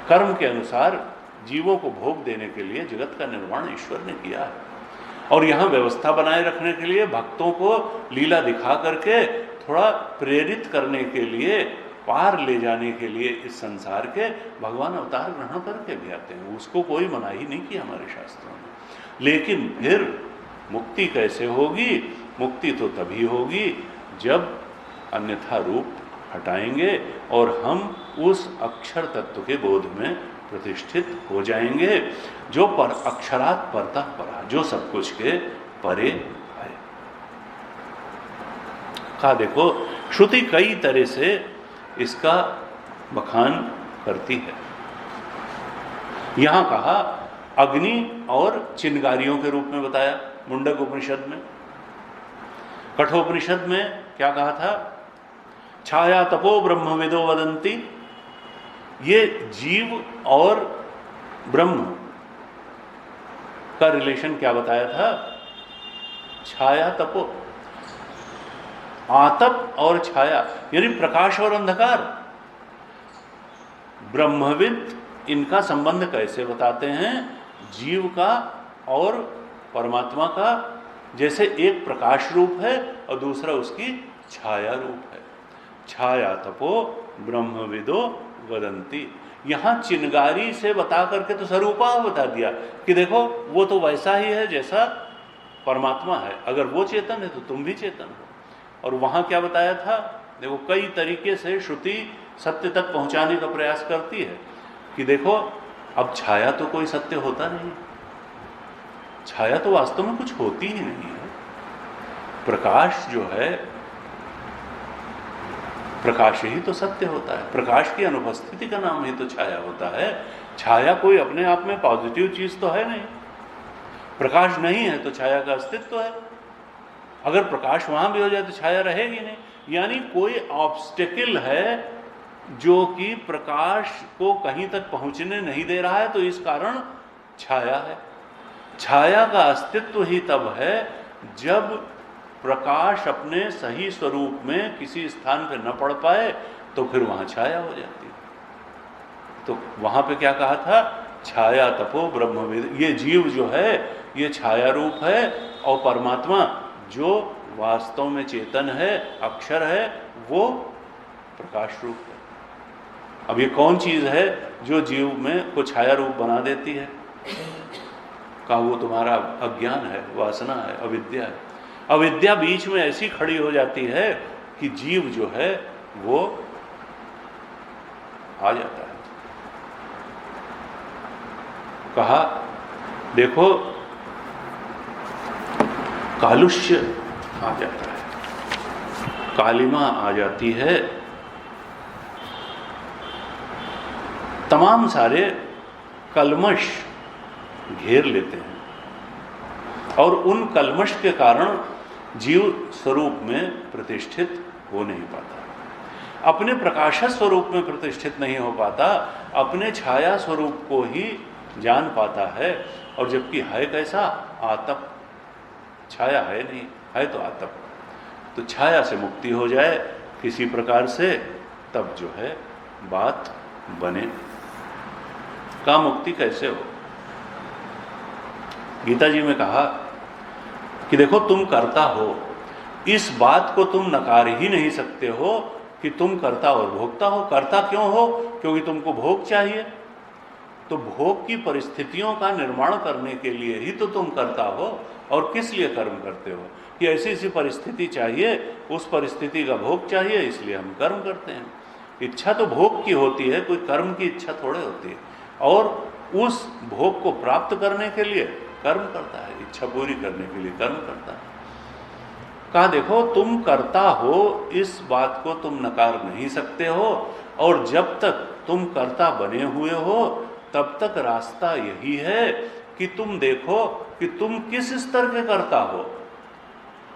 Speaker 1: कर्म के अनुसार जीवों को भोग देने के लिए जगत का निर्माण ईश्वर ने किया है, और यहां व्यवस्था बनाए रखने के लिए भक्तों को लीला दिखा करके थोड़ा प्रेरित करने के लिए, पार ले जाने के लिए इस संसार के भगवान अवतार ग्रहण करके भी आते हैं। उसको कोई मनाही नहीं की हमारे शास्त्रों में। लेकिन फिर मुक्ति कैसे होगी? मुक्ति तो तभी होगी जब अन्यथा रूप हटाएंगे और हम उस अक्षर तत्व के बोध में प्रतिष्ठित हो जाएंगे, जो पर अक्षरात परतः परा, जो सब कुछ के परे है। कहा देखो, श्रुति कई तरह से इसका बखान करती है। यहां कहा अग्नि और चिंगारियों के रूप में बताया मुंडक उपनिषद में। कठोपनिषद में क्या कहा था? छाया तपो ब्रह्मविदो वदंती। ये जीव और ब्रह्म का रिलेशन क्या बताया था? छाया तपो, आतप और छाया, यानी प्रकाश और अंधकार। ब्रह्मविद इनका संबंध कैसे बताते हैं? जीव का और परमात्मा का, जैसे एक प्रकाश रूप है और दूसरा उसकी छाया रूप है। छाया तपो ब्रह्मविदो वदंती। यहां चिंगारी से बता करके तो स्वरूपा बता दिया कि देखो वो तो वैसा ही है जैसा परमात्मा है, अगर वो चेतन है तो तुम भी चेतन हो। और वहां क्या बताया था? देखो कई तरीके से श्रुति सत्य तक पहुंचाने का प्रयास करती है कि देखो अब छाया तो कोई सत्य होता नहीं, छाया तो वास्तव में कुछ होती ही नहीं है। प्रकाश जो है, प्रकाश ही तो सत्य होता है। प्रकाश की अनुपस्थिति का नाम ही तो छाया होता है। छाया कोई अपने आप में पॉजिटिव चीज तो है नहीं। प्रकाश नहीं है तो छाया का अस्तित्व है। अगर प्रकाश वहां भी हो जाए तो छाया रहेगी नहीं। यानी कोई ऑब्स्टेकल है जो कि प्रकाश को कहीं तक पहुंचने नहीं दे रहा है, तो इस कारण छाया है। छाया का अस्तित्व ही तब है जब प्रकाश अपने सही स्वरूप में किसी स्थान पर न पड़ पाए, तो फिर वहां छाया हो जाती है। तो वहां पे क्या कहा था? छाया तपो ब्रह्मविद। ये जीव जो है ये छाया रूप है, और परमात्मा जो वास्तव में चेतन है, अक्षर है, वो प्रकाश रूप है। अब ये कौन चीज है जो जीव में को छाया रूप बना देती है? कहा वो तुम्हारा अज्ञान है, वासना है, अविद्या है। अविद्या बीच में ऐसी खड़ी हो जाती है कि जीव जो है वो आ जाता है। कहा देखो कालुष्य आ जाता है, कालिमा आ जाती है, तमाम सारे कल्मश घेर लेते हैं, और उन कल्मश के कारण जीव स्वरूप में प्रतिष्ठित हो नहीं पाता, अपने प्रकाश स्वरूप में प्रतिष्ठित नहीं हो पाता, अपने छाया स्वरूप को ही जान पाता है। और जबकि है कैसा? आतप। छाया है नहीं, है तो आतप। तो छाया से मुक्ति हो जाए किसी प्रकार से, तब जो है बात बने। का मुक्ति कैसे हो? गीता जी में कहा कि देखो तुम कर्ता हो, इस बात को तुम नकार ही नहीं सकते हो कि तुम कर्ता और भोक्ता हो। कर्ता क्यों हो? क्योंकि तुमको भोग चाहिए, तो भोग की परिस्थितियों का निर्माण करने के लिए ही तो तुम कर्ता हो। और किस लिए कर्म करते हो? कि ऐसी ऐसी परिस्थिति चाहिए, उस परिस्थिति का भोग चाहिए, इसलिए हम कर्म करते हैं। इच्छा तो भोग की होती है, कोई कर्म की इच्छा थोड़े होती है। और उस भोग को प्राप्त करने के लिए कर्म करता है, इच्छा पूरी करने के लिए कर्म करता है। कहा देखो तुम कर्ता हो, इस बात को तुम नकार नहीं सकते हो, और जब तक तुम कर्ता बने हुए हो तब तक रास्ता यही है कि तुम देखो कि तुम किस स्तर के कर्ता हो।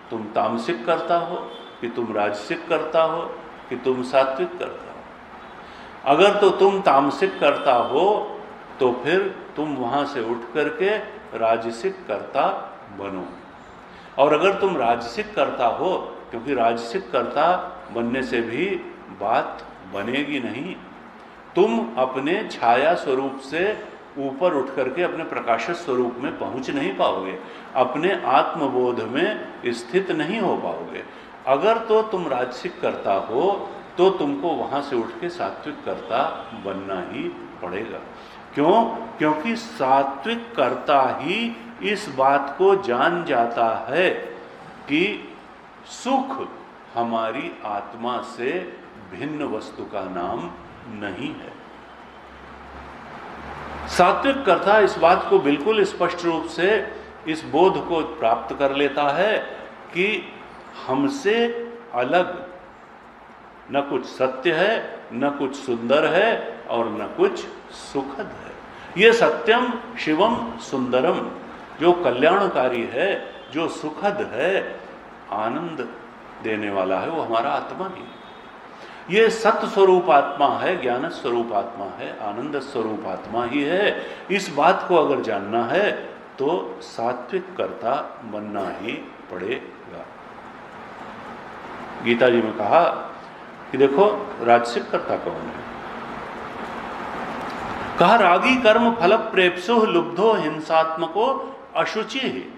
Speaker 1: तुम तामसिक करता हो कि तुम राजसिक करता हो कि तुम सात्विक करता हो। अगर तो तुम तामसिक करता हो तो फिर तुम वहां से उठ करके राजसिक करता बनो, और अगर तुम राजसिक करता हो, क्योंकि राजसिक करता बनने से भी बात बनेगी नहीं, तुम अपने छाया स्वरूप से ऊपर उठ करके अपने प्रकाश स्वरूप में पहुंच नहीं पाओगे, अपने आत्मबोध में स्थित नहीं हो पाओगे। अगर तो तुम राजसिक कर्ता हो तो तुमको वहां से उठ के सात्विक कर्ता बनना ही पड़ेगा। क्यों? क्योंकि सात्विक कर्ता ही इस बात को जान जाता है कि सुख हमारी आत्मा से भिन्न वस्तु का नाम नहीं है। सात्विक कर्ता इस बात को बिल्कुल स्पष्ट रूप से इस बोध को प्राप्त कर लेता है कि हमसे अलग न कुछ सत्य है, न कुछ सुंदर है और न कुछ सुखद है। ये सत्यम शिवम सुंदरम जो कल्याणकारी है, जो सुखद है, आनंद देने वाला है, वो हमारा आत्मा ही है। ये सत्य स्वरूप आत्मा है, ज्ञान स्वरूप आत्मा है, आनंद स्वरूप आत्मा ही है। इस बात को अगर जानना है तो सात्विक कर्ता बनना ही पड़ेगा। गीता जी में कहा कि देखो राजसिक कर्ता कौन है। कहा रागी कर्म फल प्रेप्सु लुब्धो हिंसात्मको अशुचि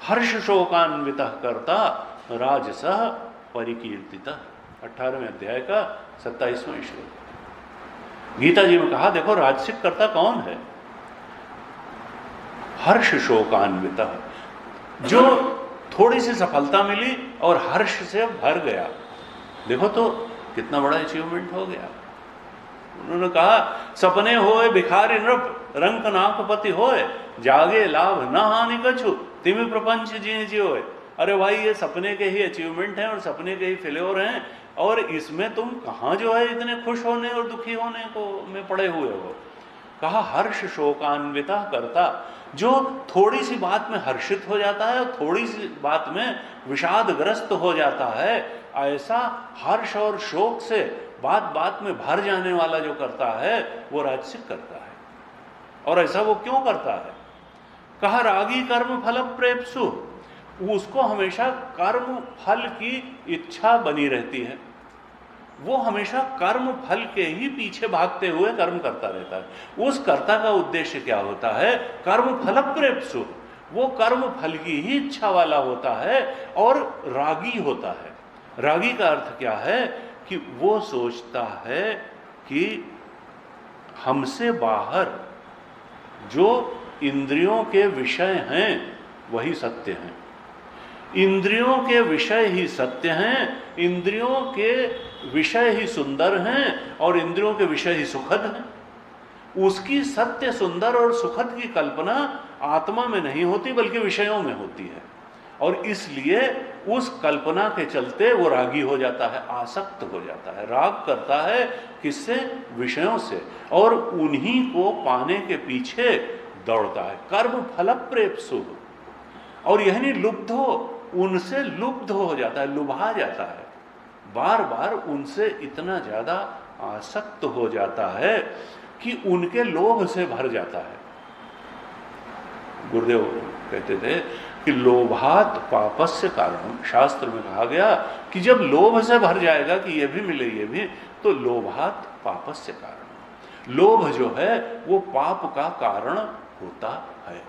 Speaker 1: हर्ष शोकान्वित कर्ता राजसः परिकीर्तितः। 18वें अध्याय का 27वां श्लोक। गीता जी में कहा देखो राजसिक कर्ता कौन है। हर्ष शोकान्वित, जो थोड़ी सी सफलता मिली और हर्ष से भर गया। देखो तो कितना बड़ा अचीवमेंट हो गया। उन्होंने कहा सपने होए भिखारी नृप रंक नाकपति होए जागे लाभ न हानि कछु तिमि प्रपंच जी जियोए। अरे भाई ये सपने के ही अचीवमेंट हैं और सपने के ही फेल्योर हैं, और इसमें तुम कहाँ जो है इतने खुश होने और दुखी होने को में पड़े हुए हो। कहा हर्ष शोकान्विता करता, जो थोड़ी सी बात में हर्षित हो जाता है और थोड़ी सी बात में विषादग्रस्त हो जाता है, ऐसा हर्ष और शोक से बात बात में भर जाने वाला जो करता है वो राजसिक करता है। और ऐसा वो क्यों करता है? कहा रागी कर्म फल प्रेप्सु, उसको हमेशा कर्म फल की इच्छा बनी रहती है। वो हमेशा कर्म फल के ही पीछे भागते हुए कर्म करता रहता है। उस कर्ता का उद्देश्य क्या होता है? कर्म फल प्रेप्सु, वो कर्म फल की ही इच्छा वाला होता है और रागी होता है। रागी का अर्थ क्या है कि वो सोचता है कि हमसे बाहर जो इंद्रियों के विषय हैं वही सत्य हैं, इंद्रियों के विषय ही सत्य हैं, इंद्रियों के विषय ही सुंदर हैं और इंद्रियों के विषय ही सुखद हैं। उसकी सत्य सुंदर और सुखद की कल्पना आत्मा में नहीं होती बल्कि विषयों में होती है, और इसलिए उस कल्पना के चलते वो रागी हो जाता है, आसक्त हो जाता है, राग करता है। किससे? विषयों से, और उन्हीं को पाने के पीछे दौड़ता है। कर्म फल प्रेप्सु, और यही नहीं लुब्ध हो, उनसे लुब्ध हो जाता है, लुभा जाता है, बार बार उनसे इतना ज्यादा आसक्त हो जाता है कि उनके लोभ से भर जाता है। गुरुदेव कहते थे कि लोभात पापस्य कारण, शास्त्र में कहा गया कि जब लोभ से भर जाएगा कि ये भी मिले ये भी, तो लोभात पापस्य कारण, लोभ जो है वो पाप का कारण होता है।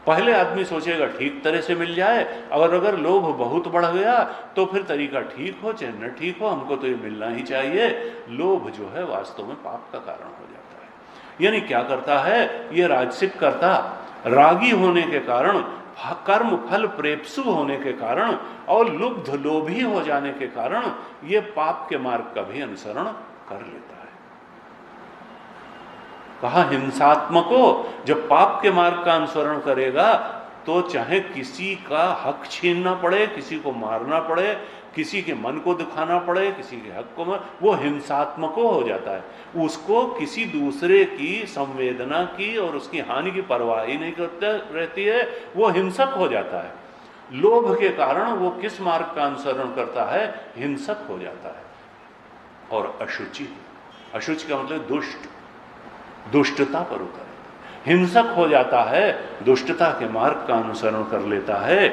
Speaker 1: पहले आदमी सोचेगा ठीक तरह से मिल जाए, और अगर लोभ बहुत बढ़ गया तो फिर तरीका ठीक हो चाहे न ठीक हो, हमको तो ये मिलना ही चाहिए। लोभ जो है वास्तव में पाप का कारण हो जाता है। यानी क्या करता है ये राजसिक कर्ता? रागी होने के कारण, कर्म फल प्रेप्सु होने के कारण और लुब्ध लोभी हो जाने के कारण ये पाप के मार्ग का भी अनुसरण कर लेता है। कहा हिंसात्मको, जब पाप के मार्ग का अनुसरण करेगा तो चाहे किसी का हक छीनना पड़े, किसी को मारना पड़े, किसी के मन को दुखाना पड़े, किसी के हक को वो हिंसात्मको हो जाता है। उसको किसी दूसरे की संवेदना की और उसकी हानि की परवाह ही नहीं करते रहती है, वो हिंसक हो जाता है। लोभ के कारण वो किस मार्ग का अनुसरण करता है? हिंसक हो जाता है। और अशुचि, अशुचि का मतलब दुष्ट, दुष्टता पर उतर, हिंसक हो जाता है, दुष्टता के मार्ग का अनुसरण कर लेता है।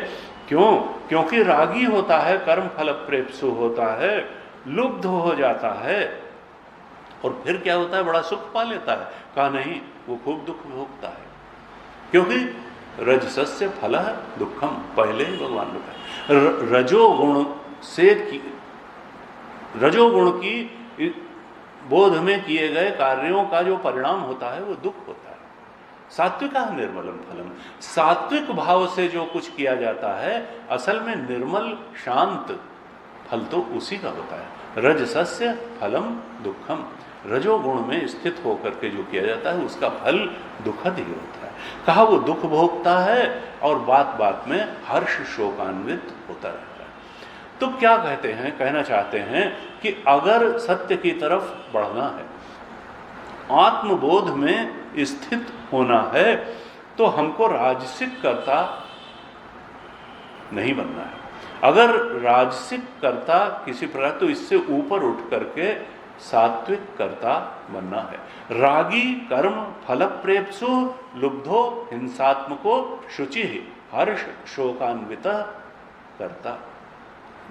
Speaker 1: क्यों? क्योंकि रागी होता है, कर्म फल प्रेप्सु होता है, लुब्ध हो जाता है, और फिर क्या होता है? बड़ा सुख पा लेता है। कहा नहीं, वो खूब दुख भोगता है, क्योंकि रजसस्य फलः दुखम, पहले ही भगवान बताए। रजोगुण से रजोगुण की बोध में किए गए कार्यों का जो परिणाम होता है वो दुख होता है। सात्विक निर्मलम फलम, सात्विक भाव से जो कुछ किया जाता है असल में निर्मल शांत फल तो उसी का होता है। रजसस्य फलम दुखम, रजोगुण में स्थित होकर के जो किया जाता है उसका फल दुखद ही होता है। कहा वो दुख भोगता है और बात बात में हर्ष शोकान्वित होता रहता है। तो क्या कहते हैं, कहना चाहते हैं कि अगर सत्य की तरफ बढ़ना है, आत्मबोध में स्थित होना है, तो हमको राजसिक कर्ता नहीं बनना है। अगर राजसिक कर्ता किसी प्रकार, तो इससे ऊपर उठ करके सात्विक कर्ता बनना है। रागी कर्म फल प्रेप्सु लुब्धो हिंसात्मको शुचि हर्ष शोकान्वित कर्ता,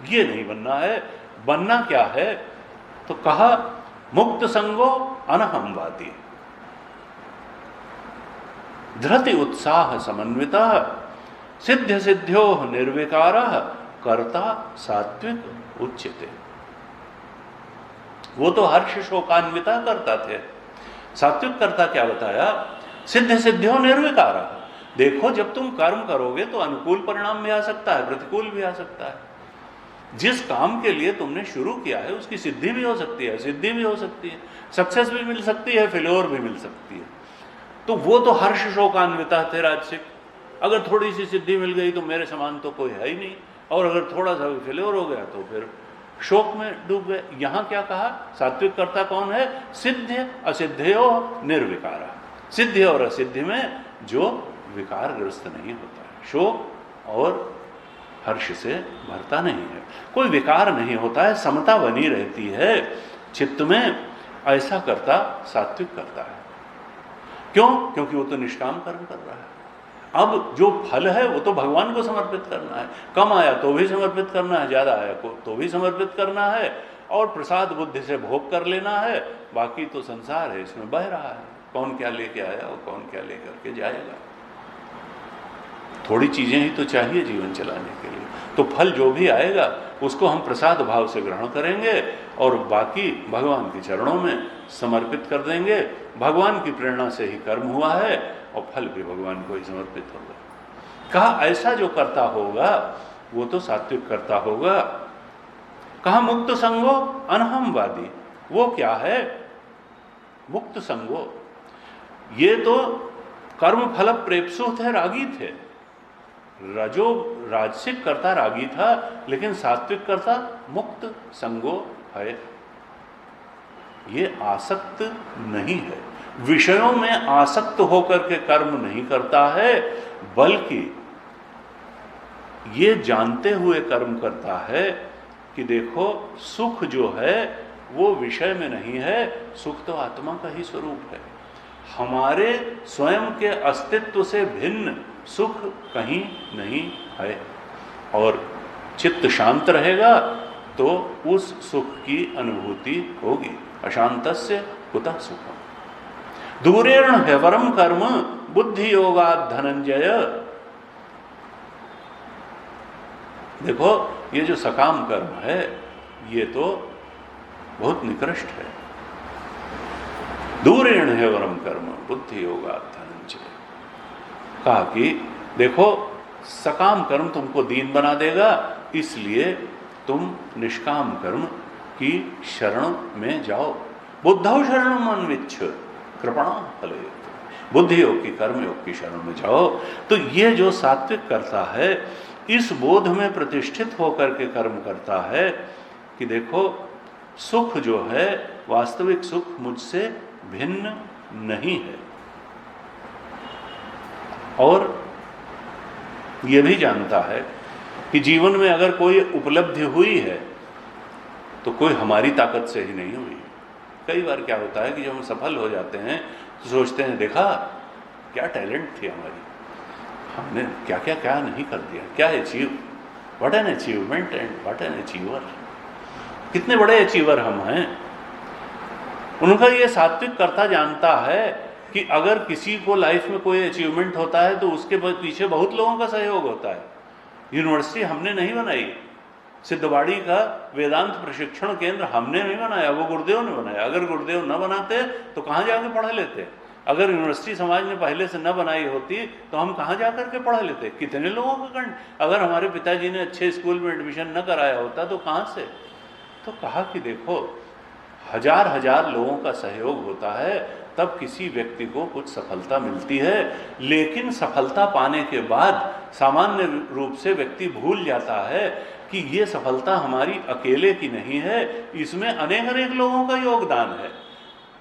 Speaker 1: ये नहीं बनना है। बनना क्या है, तो कहा मुक्त संगो अनहंवादी, धृति उत्साह समन्विता, सिद्ध सिद्ध्यो निर्विकारः कर्ता सात्विक उच्यते। वो तो हर्ष शोकान्विता करता थे, सात्विक कर्ता क्या बताया, सिद्ध सिद्ध्यो निर्विकारः। देखो जब तुम कर्म करोगे तो अनुकूल परिणाम भी आ सकता है, प्रतिकूल भी आ सकता है। जिस काम के लिए तुमने शुरू किया है उसकी सिद्धि भी हो सकती है, सिद्धि भी हो सकती है, सक्सेस भी मिल सकती है, फेल्योर भी मिल सकती है। तो वो तो हर्ष शोकान्विता थे राजसिक। अगर थोड़ी सी सिद्धि मिल गई तो मेरे समान तो कोई है ही नहीं, और अगर थोड़ा सा भी फेल्योर हो गया तो फिर शोक में डूब गए। यहां क्या कहा, सात्विक कर्ता कौन है, सिद्ध असिद्धयो निर्विकारा, सिद्धि और असिद्धि में जो विकारग्रस्त नहीं होता है, शोक और हर्ष से भरता नहीं है, कोई विकार नहीं होता है, समता बनी रहती है चित्त में, ऐसा करता सात्विक करता है। क्यों, क्योंकि वो तो निष्काम कर्म कर रहा है। अब जो फल है वो तो भगवान को समर्पित करना है, कम आया तो भी समर्पित करना है, ज्यादा आया तो भी समर्पित करना है, और प्रसाद बुद्धि से भोग कर लेना है। बाकी तो संसार है, इसमें बह रहा है, कौन क्या लेके आया और कौन क्या लेकर के जाएगा। थोड़ी चीजें ही तो चाहिए जीवन चलाने के लिए, तो फल जो भी आएगा उसको हम प्रसाद भाव से ग्रहण करेंगे और बाकी भगवान के चरणों में समर्पित कर देंगे। भगवान की प्रेरणा से ही कर्म हुआ है और फल भी भगवान को ही समर्पित होगा। कहा ऐसा जो करता होगा वो तो सात्विक करता होगा। कहा मुक्त संगो अनहमवादी, वो क्या है, मुक्त संगो, ये तो कर्म फल प्रेप्सु थे, रागी थे। राजसिक करता रागी था, लेकिन सात्विक करता मुक्त संगो है। ये आसक्त नहीं है, विषयों में आसक्त होकर के कर्म नहीं करता है, बल्कि ये जानते हुए कर्म करता है कि देखो सुख जो है वो विषय में नहीं है, सुख तो आत्मा का ही स्वरूप है। हमारे स्वयं के अस्तित्व से भिन्न सुख कहीं नहीं है, और चित्त शांत रहेगा तो उस सुख की अनुभूति होगी। अशांतस्य कुतः सुखम। दूरेण ह्यवरम कर्म बुद्धि योगात् धनंजय। देखो ये जो सकाम कर्म है ये तो बहुत निकृष्ट है। दूरेण ह्यवरम कर्म बुद्धि योगात् धनंजय। कहा कि देखो सकाम कर्म तुमको दीन बना देगा, इसलिए तुम निष्काम कर्म की शरण में जाओ। बुद्धौ शरणम अन्विच्छ कृपणा फलेत। बुद्धि योग की, कर्म योग की शरण में जाओ। तो ये जो सात्विक करता है इस बोध में प्रतिष्ठित होकर के कर्म करता है कि देखो सुख जो है वास्तविक सुख मुझसे भिन्न नहीं है, और यह भी जानता है कि जीवन में अगर कोई उपलब्धि हुई है तो कोई हमारी ताकत से ही नहीं हुई। कई बार क्या होता है कि जब हम सफल हो जाते हैं तो सोचते हैं देखा क्या टैलेंट थी हमारी, हमने क्या क्या क्या नहीं कर दिया, क्या achieve, what an achievement and what an achiever, कितने बड़े अचीवर हम हैं। उनका ये सात्विक कर्ता जानता है कि अगर किसी को लाइफ में कोई अचीवमेंट होता है तो उसके पीछे बहुत लोगों का सहयोग होता है। यूनिवर्सिटी हमने नहीं बनाई, सिद्धवाड़ी का वेदांत प्रशिक्षण केंद्र हमने नहीं बनाया, वो गुरुदेव ने बनाया। अगर गुरुदेव न बनाते तो कहाँ जाके पढ़ लेते? अगर यूनिवर्सिटी समाज ने पहले से न बनाई होती तो हम कहाँ जा करके पढ़ लेते? कितने लोगों का कंठ, अगर हमारे पिताजी ने अच्छे स्कूल में एडमिशन न कराया होता तो कहाँ से? तो कहा कि देखो, हजार हजार लोगों का सहयोग होता है तब किसी व्यक्ति को कुछ सफलता मिलती है। लेकिन सफलता पाने के बाद सामान्य रूप से व्यक्ति भूल जाता है कि ये सफलता हमारी अकेले की नहीं है, इसमें अनेक अनेक लोगों का योगदान है।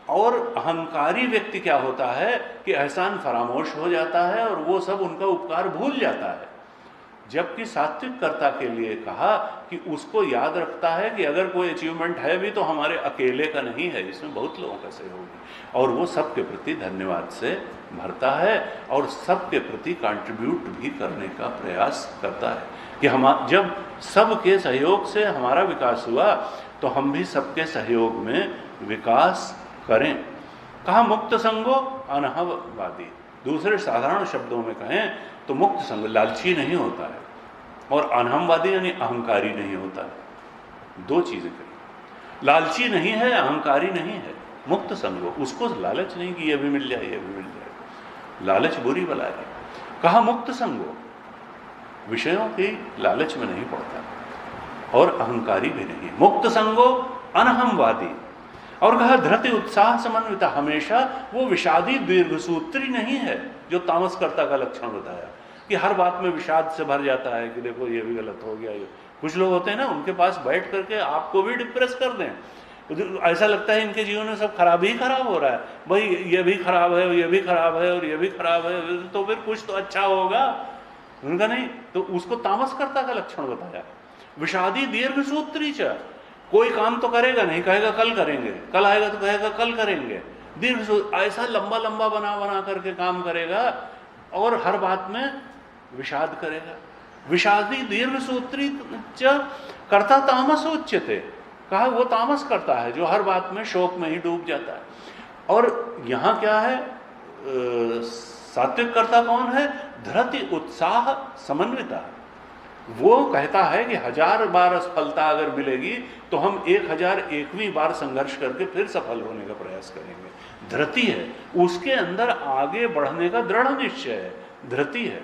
Speaker 1: और अहंकारी व्यक्ति क्या होता है कि एहसान फरामोश हो जाता है और वो सब उनका उपकार भूल जाता है। जबकि सात्विक कर्ता के लिए कहा कि उसको याद रखता है कि अगर कोई अचीवमेंट है भी तो हमारे अकेले का नहीं है, इसमें बहुत लोगों का सहयोग है। और वो सबके प्रति धन्यवाद से भरता है और सबके प्रति कंट्रीब्यूट भी करने का प्रयास करता है कि हम जब सबके सहयोग से हमारा विकास हुआ तो हम भी सबके सहयोग में विकास करें। कहा मुक्त संगो अनहववादी। दूसरे साधारण शब्दों में कहें तो मुक्त संग लालची नहीं होता है और अनहमवादी यानी अहंकारी नहीं होता है। दो चीजें कही, लालची नहीं है, अहंकारी नहीं है। मुक्त संगो, उसको लालच नहीं कि ये भी मिल जाए, ये भी मिल जाए, लालच बुरी बला है। कहा मुक्त संगो, विषयों की लालच में नहीं पड़ता और अहंकारी भी नहीं। मुक्त संगो अनहमवादी। और कहा धृति उत्साह समन्विता, हमेशा वो विषादी दीर्घसूत्री नहीं है जो तामसकर्ता का लक्षण बताया कि हर बात में विषाद से भर जाता है कि देखो ये भी गलत हो गया। ये कुछ लोग होते हैं ना, उनके पास बैठ करके आपको भी डिप्रेस कर दें। ऐसा लगता है इनके जीवन में सब खराब ही खराब हो रहा है, भाई ये भी खराब है, ये भी खराब है और ये भी खराब है, तो फिर कुछ तो अच्छा होगा। उनका नहीं, तो उसको तामसकर्ता का लक्षण बताया। विषादी दीर्घसूत्री च, कोई काम तो करेगा नहीं, कहेगा कल करेंगे, कल आएगा तो कहेगा कल करेंगे। दीर्घ ऐसा लंबा लंबा बना बना करके काम करेगा और हर बात में विषाद करेगा। विषादी दीर्घसूत्री च कर्ता तामस उच्यते। कहा वो तामस करता है जो हर बात में शोक में ही डूब जाता है। और यहाँ क्या है, सात्विक कर्ता कौन है? धृति उत्साह समन्विता। वो कहता है कि 1000 बार असफलता अगर मिलेगी तो हम 1001वीं बार संघर्ष करके फिर सफल होने का प्रयास करेंगे। धृति है, उसके अंदर आगे बढ़ने का दृढ़ निश्चय है, धृति है।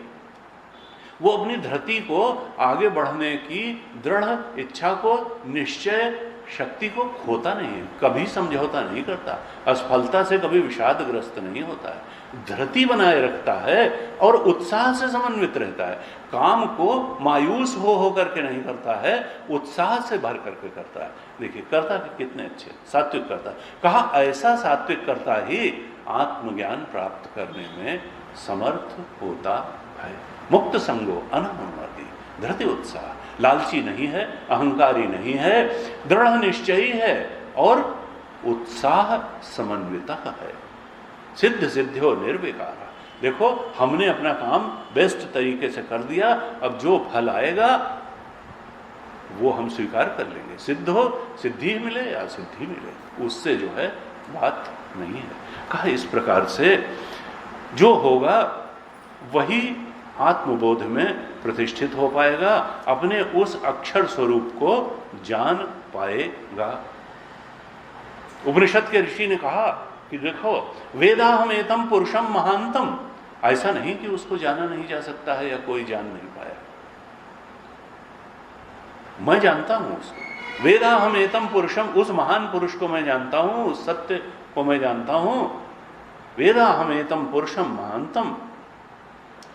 Speaker 1: वो अपनी धृति को, आगे बढ़ने की दृढ़ इच्छा को, निश्चय शक्ति को खोता नहीं है, कभी समझौता नहीं करता, असफलता से कभी विषादग्रस्त नहीं होता है, धृति बनाए रखता है और उत्साह से समन्वित रहता है। काम को मायूस हो करके नहीं करता है, उत्साह से भर करके करता है। देखिए कर्ता के कितने अच्छे, सात्विक कर्ता। कहा ऐसा सात्विक कर्ता ही आत्मज्ञान प्राप्त करने में समर्थ होता है। मुक्त संगो अनहमवादी, धृति उत्साह, लालची नहीं है, अहंकारी नहीं है, दृढ़ निश्चयी है और उत्साह समन्वित है। सिद्ध सिद्ध्यो निर्विकार। देखो हमने अपना काम बेस्ट तरीके से कर दिया, अब जो फल आएगा वो हम स्वीकार कर लेंगे। सिद्ध हो, सिद्धि मिले या सिद्धि मिले, उससे जो है बात नहीं है। कहा इस प्रकार से जो होगा वही आत्मबोध में प्रतिष्ठित हो पाएगा, अपने उस अक्षर स्वरूप को जान पाएगा। उपनिषद के ऋषि ने कहा कि देखो वेदाहम एतम पुरुषम महांतम, ऐसा नहीं कि उसको जाना नहीं जा सकता है या कोई जान नहीं पाया, मैं जानता हूं उसको। वेदाहम एतम पुरुषम, उस महान पुरुष को मैं जानता हूं, उस सत्य को मैं जानता हूं। वेदाहम एतम पुरुषम महांतम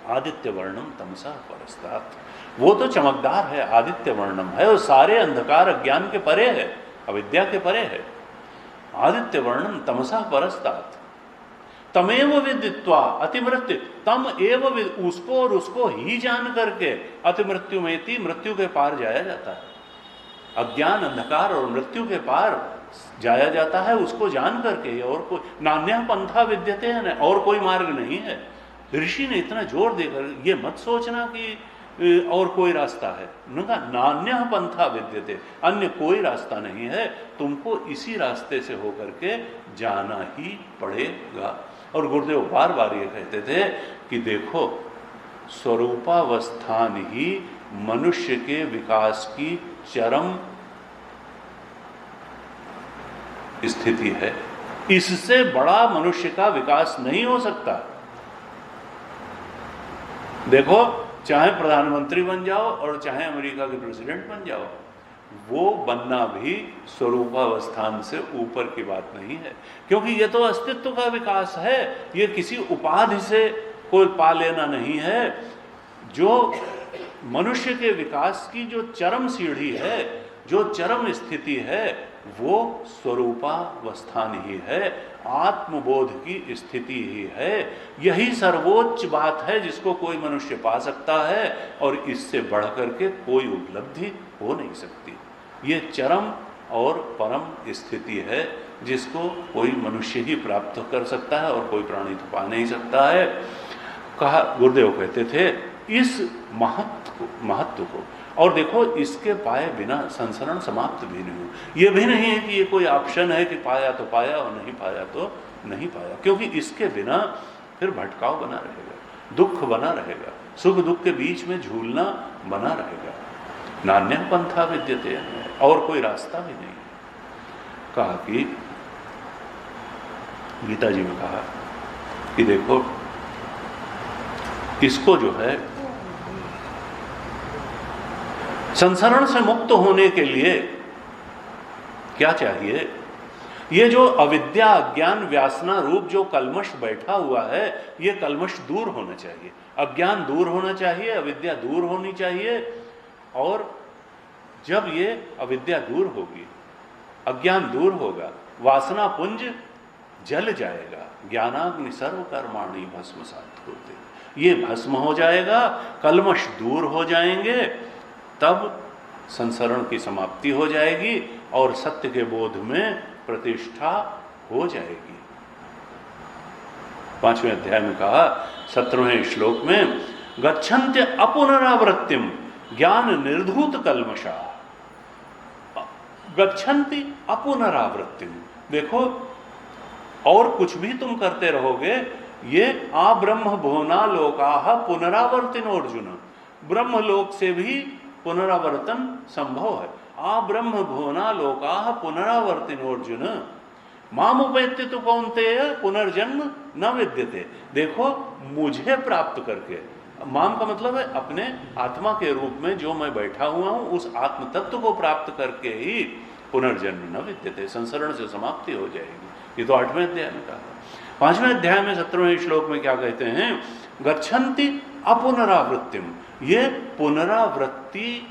Speaker 1: आदित्य वर्णम तमसा परस्तात्। वो तो चमकदार है, आदित्य वर्णम है, वो सारे अंधकार अज्ञान के परे है, अविद्या के परे है। आदित्य वर्णम तमसा परस्तात् तमेव विदित्वा अतिमृत्यु, तम एव उसको और उसको ही जान करके अतिमृत्यु में थी, मृत्यु के पार जाया जाता है। अज्ञान अंधकार और मृत्यु के पार जाया जाता है उसको जान करके। और कोई नान्यः पंथा विद्यते है ना, और कोई मार्ग नहीं है। ऋषि ने इतना जोर देकर ये मत सोचना कि और कोई रास्ता है, उन्होंने कहा नान्यः पंथा विद्यते, अन्य कोई रास्ता नहीं है, तुमको इसी रास्ते से होकर के जाना ही पड़ेगा। और गुरुदेव बार बार ये कहते थे कि देखो स्वरूपावस्थान ही मनुष्य के विकास की चरम स्थिति है। इससे बड़ा मनुष्य का विकास नहीं हो सकता। देखो, चाहे प्रधानमंत्री बन जाओ और चाहे अमेरिका के प्रेसिडेंट बन जाओ, वो बनना भी स्वरूपावस्थान से ऊपर की बात नहीं है, क्योंकि ये तो अस्तित्व का विकास है, ये किसी उपाधि से कोई पा लेना नहीं है। जो मनुष्य के विकास की जो चरम सीढ़ी है, जो चरम स्थिति है, वो स्वरूपावस्थान ही है, आत्मबोध की स्थिति ही है। यही सर्वोच्च बात है जिसको कोई मनुष्य पा सकता है, और इससे बढ़कर के कोई उपलब्धि हो नहीं सकती। ये चरम और परम स्थिति है जिसको कोई मनुष्य ही प्राप्त कर सकता है और कोई प्राणी तो पा नहीं सकता है। कहा, गुरुदेव कहते थे इस महत्व को, और देखो इसके पाए बिना संसरण समाप्त भी नहीं हो। ये भी नहीं है कि ये कोई ऑप्शन है कि पाया तो पाया और नहीं पाया तो नहीं पाया, क्योंकि इसके बिना फिर भटकाव बना रहेगा, दुख बना रहेगा, सुख दुख के बीच में झूलना बना रहेगा। नान्यः पंथा विद्यते, और कोई रास्ता भी नहीं। कहा कि गीता जी में कहा कि देखो इसको जो है संसरण से मुक्त होने के लिए क्या चाहिए? ये जो अविद्या अज्ञान व्यासना रूप जो कलमश बैठा हुआ है, ये कलमश दूर होना चाहिए, अज्ञान दूर होना चाहिए, अविद्या दूर होनी चाहिए। और जब ये अविद्या दूर होगी, अज्ञान दूर होगा, वासना पुंज जल जाएगा, ज्ञानाग्नि सर्व कर्माणि भस्मसात् कुरुते, ये भस्म हो जाएगा, कलमश दूर हो जाएंगे, तब संसरण की समाप्ति हो जाएगी और सत्य के बोध में प्रतिष्ठा हो जाएगी। 5वें अध्याय में कहा, 17वें श्लोक में, गच्छन्त्य अपुनरावृत्तिम ज्ञान निर्धूत कल्मषा, गच्छन्ति अपुनरावृत्तिम। देखो, और कुछ भी तुम करते रहोगे, ये आ ब्रह्म भुवना लोकाः पुनरावर्तिनो अर्जुन, ब्रह्म लोक से भी पुनरावर्तन संभव है। आ ब्रह्म भुवना लोकाः पुनरावर्तिनो अर्जुन माम उपैत्य तो कौन्तेय पुनर्जन्म न विद्यते। देखो, मुझे प्राप्त करके, माम का मतलब है अपने आत्मा के रूप में जो मैं बैठा हुआ हूं, उस आत्म तत्व को प्राप्त करके ही पुनर्जन्म न विद्यते, संसरण से समाप्ति हो जाएगी। ये तो 8वें अध्याय में कहा। 5वें अध्याय में 17वें श्लोक में क्या कहते हैं? गच्छन्ति अपुनरावृत्तिम, ये पुनरावृत्ति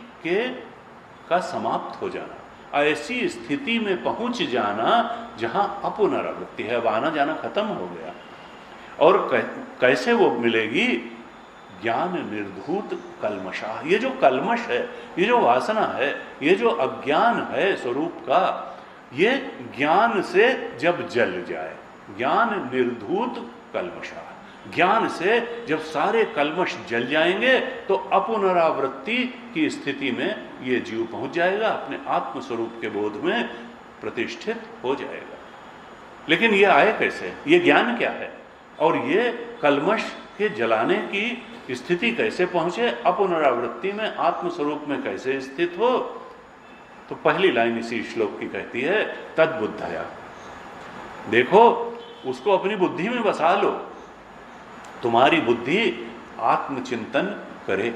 Speaker 1: का समाप्त हो जाना, ऐसी स्थिति में पहुंच जाना जहां अपुनरावृत्ति है, आना जाना खत्म हो गया। और कैसे वो मिलेगी? ज्ञान निर्धूत कल्मषा, ये जो कल्मश है, ये जो वासना है, ये जो अज्ञान है स्वरूप का, ये ज्ञान से जब जल जाए, ज्ञान निर्धूत कल्मषा, ज्ञान से जब सारे कल्मश जल जाएंगे तो अपुनरावृत्ति की स्थिति में ये जीव पहुंच जाएगा, अपने आत्म स्वरूप के बोध में प्रतिष्ठित हो जाएगा। लेकिन ये आए कैसे? ये ज्ञान क्या है? और ये कल्मश के जलाने की स्थिति कैसे पहुंचे? अपुनरावृत्ति में, आत्म स्वरूप में कैसे स्थित हो? तो पहली लाइन इसी श्लोक की कहती है, तद्बुद्धया। देखो, उसको अपनी बुद्धि में बसा लो। तुम्हारी बुद्धि आत्मचिंतन करे।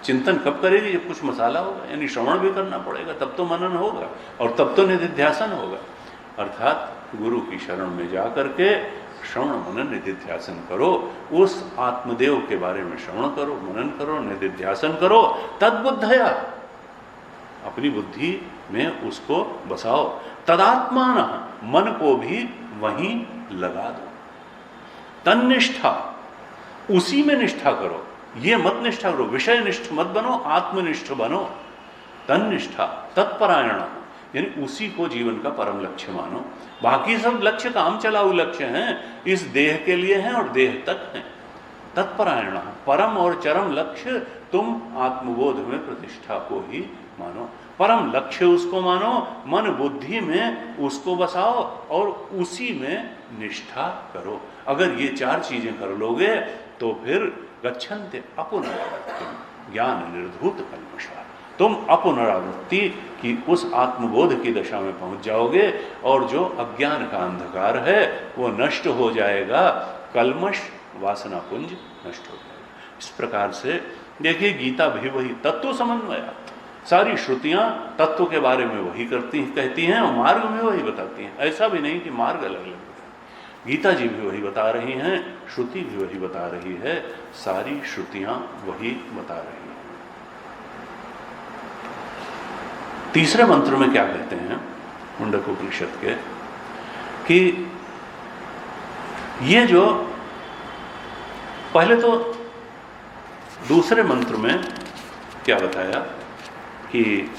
Speaker 1: चिंतन कब करेगी? जब कुछ मसाला होगा, यानी श्रवण भी करना पड़ेगा, तब तो मनन होगा और तब तो निधिध्यासन होगा। अर्थात गुरु की शरण में जा करके श्रवण मनन निधिध्यासन करो, उस आत्मदेव के बारे में श्रवण करो, मनन करो, निधिध्यासन करो। तद्बुद्धया, अपनी बुद्धि में उसको बसाओ। तदात्मान, मन को भी वहीं लगा दो। तन्निष्ठा, उसी में निष्ठा करो, ये मत निष्ठा करो, विषय निष्ठ मत बनो, आत्मनिष्ठ बनो। तन्निष्ठा तत्परायण, यानी उसी को जीवन का परम लक्ष्य मानो। बाकी सब लक्ष्य काम चलाऊ लक्ष्य हैं, इस देह के लिए हैं और देह तक हैं। तत्परायण, परम और चरम लक्ष्य तुम आत्मबोध में प्रतिष्ठा को ही मानो। परम लक्ष्य उसको मानो, मन बुद्धि में उसको बसाओ और उसी में निष्ठा करो। अगर ये 4 चीजें कर लोगे तो फिर गच्छन्ते अपुनरावृत्तिम ज्ञान निर्धूत कल्मषा, तुम अपुनरावृत्ति की उस आत्मबोध की दशा में पहुंच जाओगे और जो अज्ञान का अंधकार है वो नष्ट हो जाएगा, कल्मश वासना पुंज नष्ट हो जाएगा। इस प्रकार से देखिए, गीता भी वही तत्व समन्वय, सारी श्रुतियां तत्व के बारे में वही कहती हैं और मार्ग में वही बताती हैं। ऐसा भी नहीं कि मार्ग अलग अलग है। गीता जी भी वही बता रही हैं, श्रुति भी वही बता रही है, सारी श्रुतियां वही बता रही हैं। तीसरे मंत्र में क्या कहते हैं मुंडकोपनिषद के, कि ये जो पहले तो दूसरे मंत्र में क्या बताया कि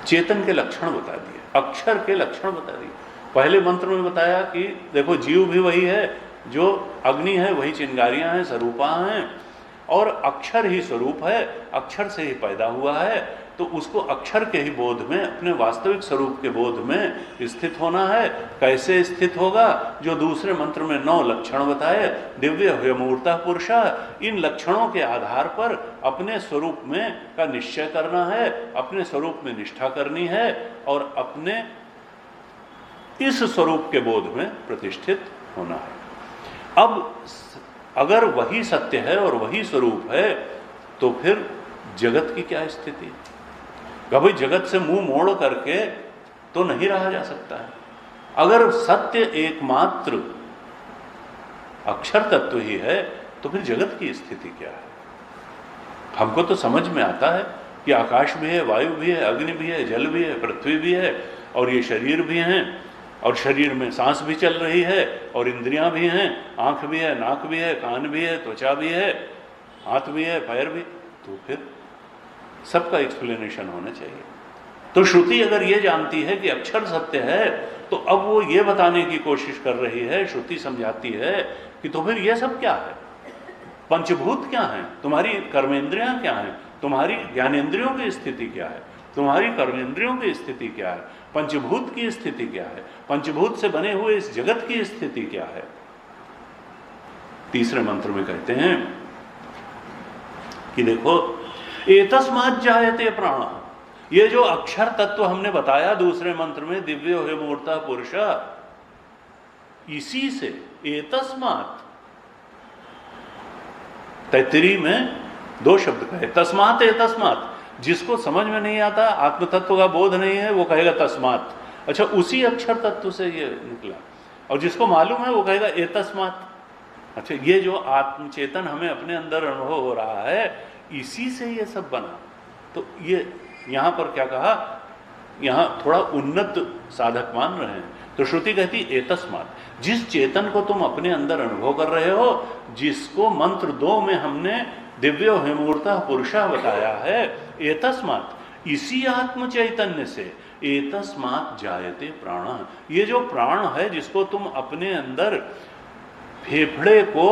Speaker 1: चेतन के लक्षण बता दिए, अक्षर के लक्षण बता दिए। पहले मंत्र में बताया कि देखो जीव भी वही है, जो अग्नि है वही चिंगारियां हैं, स्वरूपा हैं, और अक्षर ही स्वरूप है, अक्षर से ही पैदा हुआ है, तो उसको अक्षर के ही बोध में, अपने वास्तविक स्वरूप के बोध में स्थित होना है। कैसे स्थित होगा? जो दूसरे मंत्र में 9 लक्षण बताए, दिव्य ह्यमूर्तः पुरुषः, इन लक्षणों के आधार पर अपने स्वरूप में का निश्चय करना है, अपने स्वरूप में निष्ठा करनी है और अपने इस स्वरूप के बोध में प्रतिष्ठित होना है। अब अगर वही सत्य है और वही स्वरूप है तो फिर जगत की क्या स्थिति है? कभी जगत से मुंह मोड़ करके तो नहीं रहा जा सकता है। अगर सत्य एकमात्र अक्षर तत्व ही है तो फिर जगत की स्थिति क्या है? हमको तो समझ में आता है कि आकाश भी है, वायु भी है, अग्नि भी है, जल भी है, पृथ्वी भी है, और ये शरीर भी हैं, और शरीर में सांस भी चल रही है, और इंद्रियां भी हैं, आंख भी है, नाक भी है, कान भी है, त्वचा भी है, हाथ भी है, पैर भी। तो फिर सबका एक्सप्लेनेशन होना चाहिए। तो श्रुति अगर ये जानती है कि अक्षर सत्य है, तो अब वो ये बताने की कोशिश कर रही है, श्रुति समझाती है कि तो फिर ये सब क्या है? पंचभूत क्या है? तुम्हारी कर्मेंद्रियां क्या हैं? तुम्हारी ज्ञानेंद्रियों की स्थिति क्या है? तुम्हारी कर्मेंद्रियों की स्थिति क्या है? पंचभूत की स्थिति क्या है? पंचभूत से बने हुए इस जगत की स्थिति क्या है? तीसरे मंत्र में कहते हैं कि देखो, एतस्मात् जायते प्राण, ये जो अक्षर तत्व हमने बताया दूसरे मंत्र में, दिव्यो ह्यमूर्तः पुरुषः, इसी से एतस्मात्, तैत्तिरीय में 2 शब्द कहे, तस्मात् एतस्मात्। जिसको समझ में नहीं आता, आत्म तत्व का बोध नहीं है, वो कहेगा तस्मात्। अच्छा, उसी अक्षर तत्व से ये निकला। और जिसको मालूम है वो कहेगा एतस्मात्। अच्छा, ये जो आत्म चेतन हमें अपने अंदर अनुभव हो रहा है, इसी से ये सब बना। तो ये यहाँ पर क्या कहा, यहाँ थोड़ा उन्नत साधक मान रहे हैं। तो श्रुति कहती एतस्मात्, जिस चेतन को तुम अपने अंदर अनुभव कर रहे हो, जिसको मंत्र 2 में हमने दिव्यो ह्यमूर्तः पुरुषः बताया है, एतस्मात्, इसी आत्म चैतन्य से एतस्मात् जायते प्राणः। ये जो प्राण है, जिसको तुम अपने अंदर फेफड़े को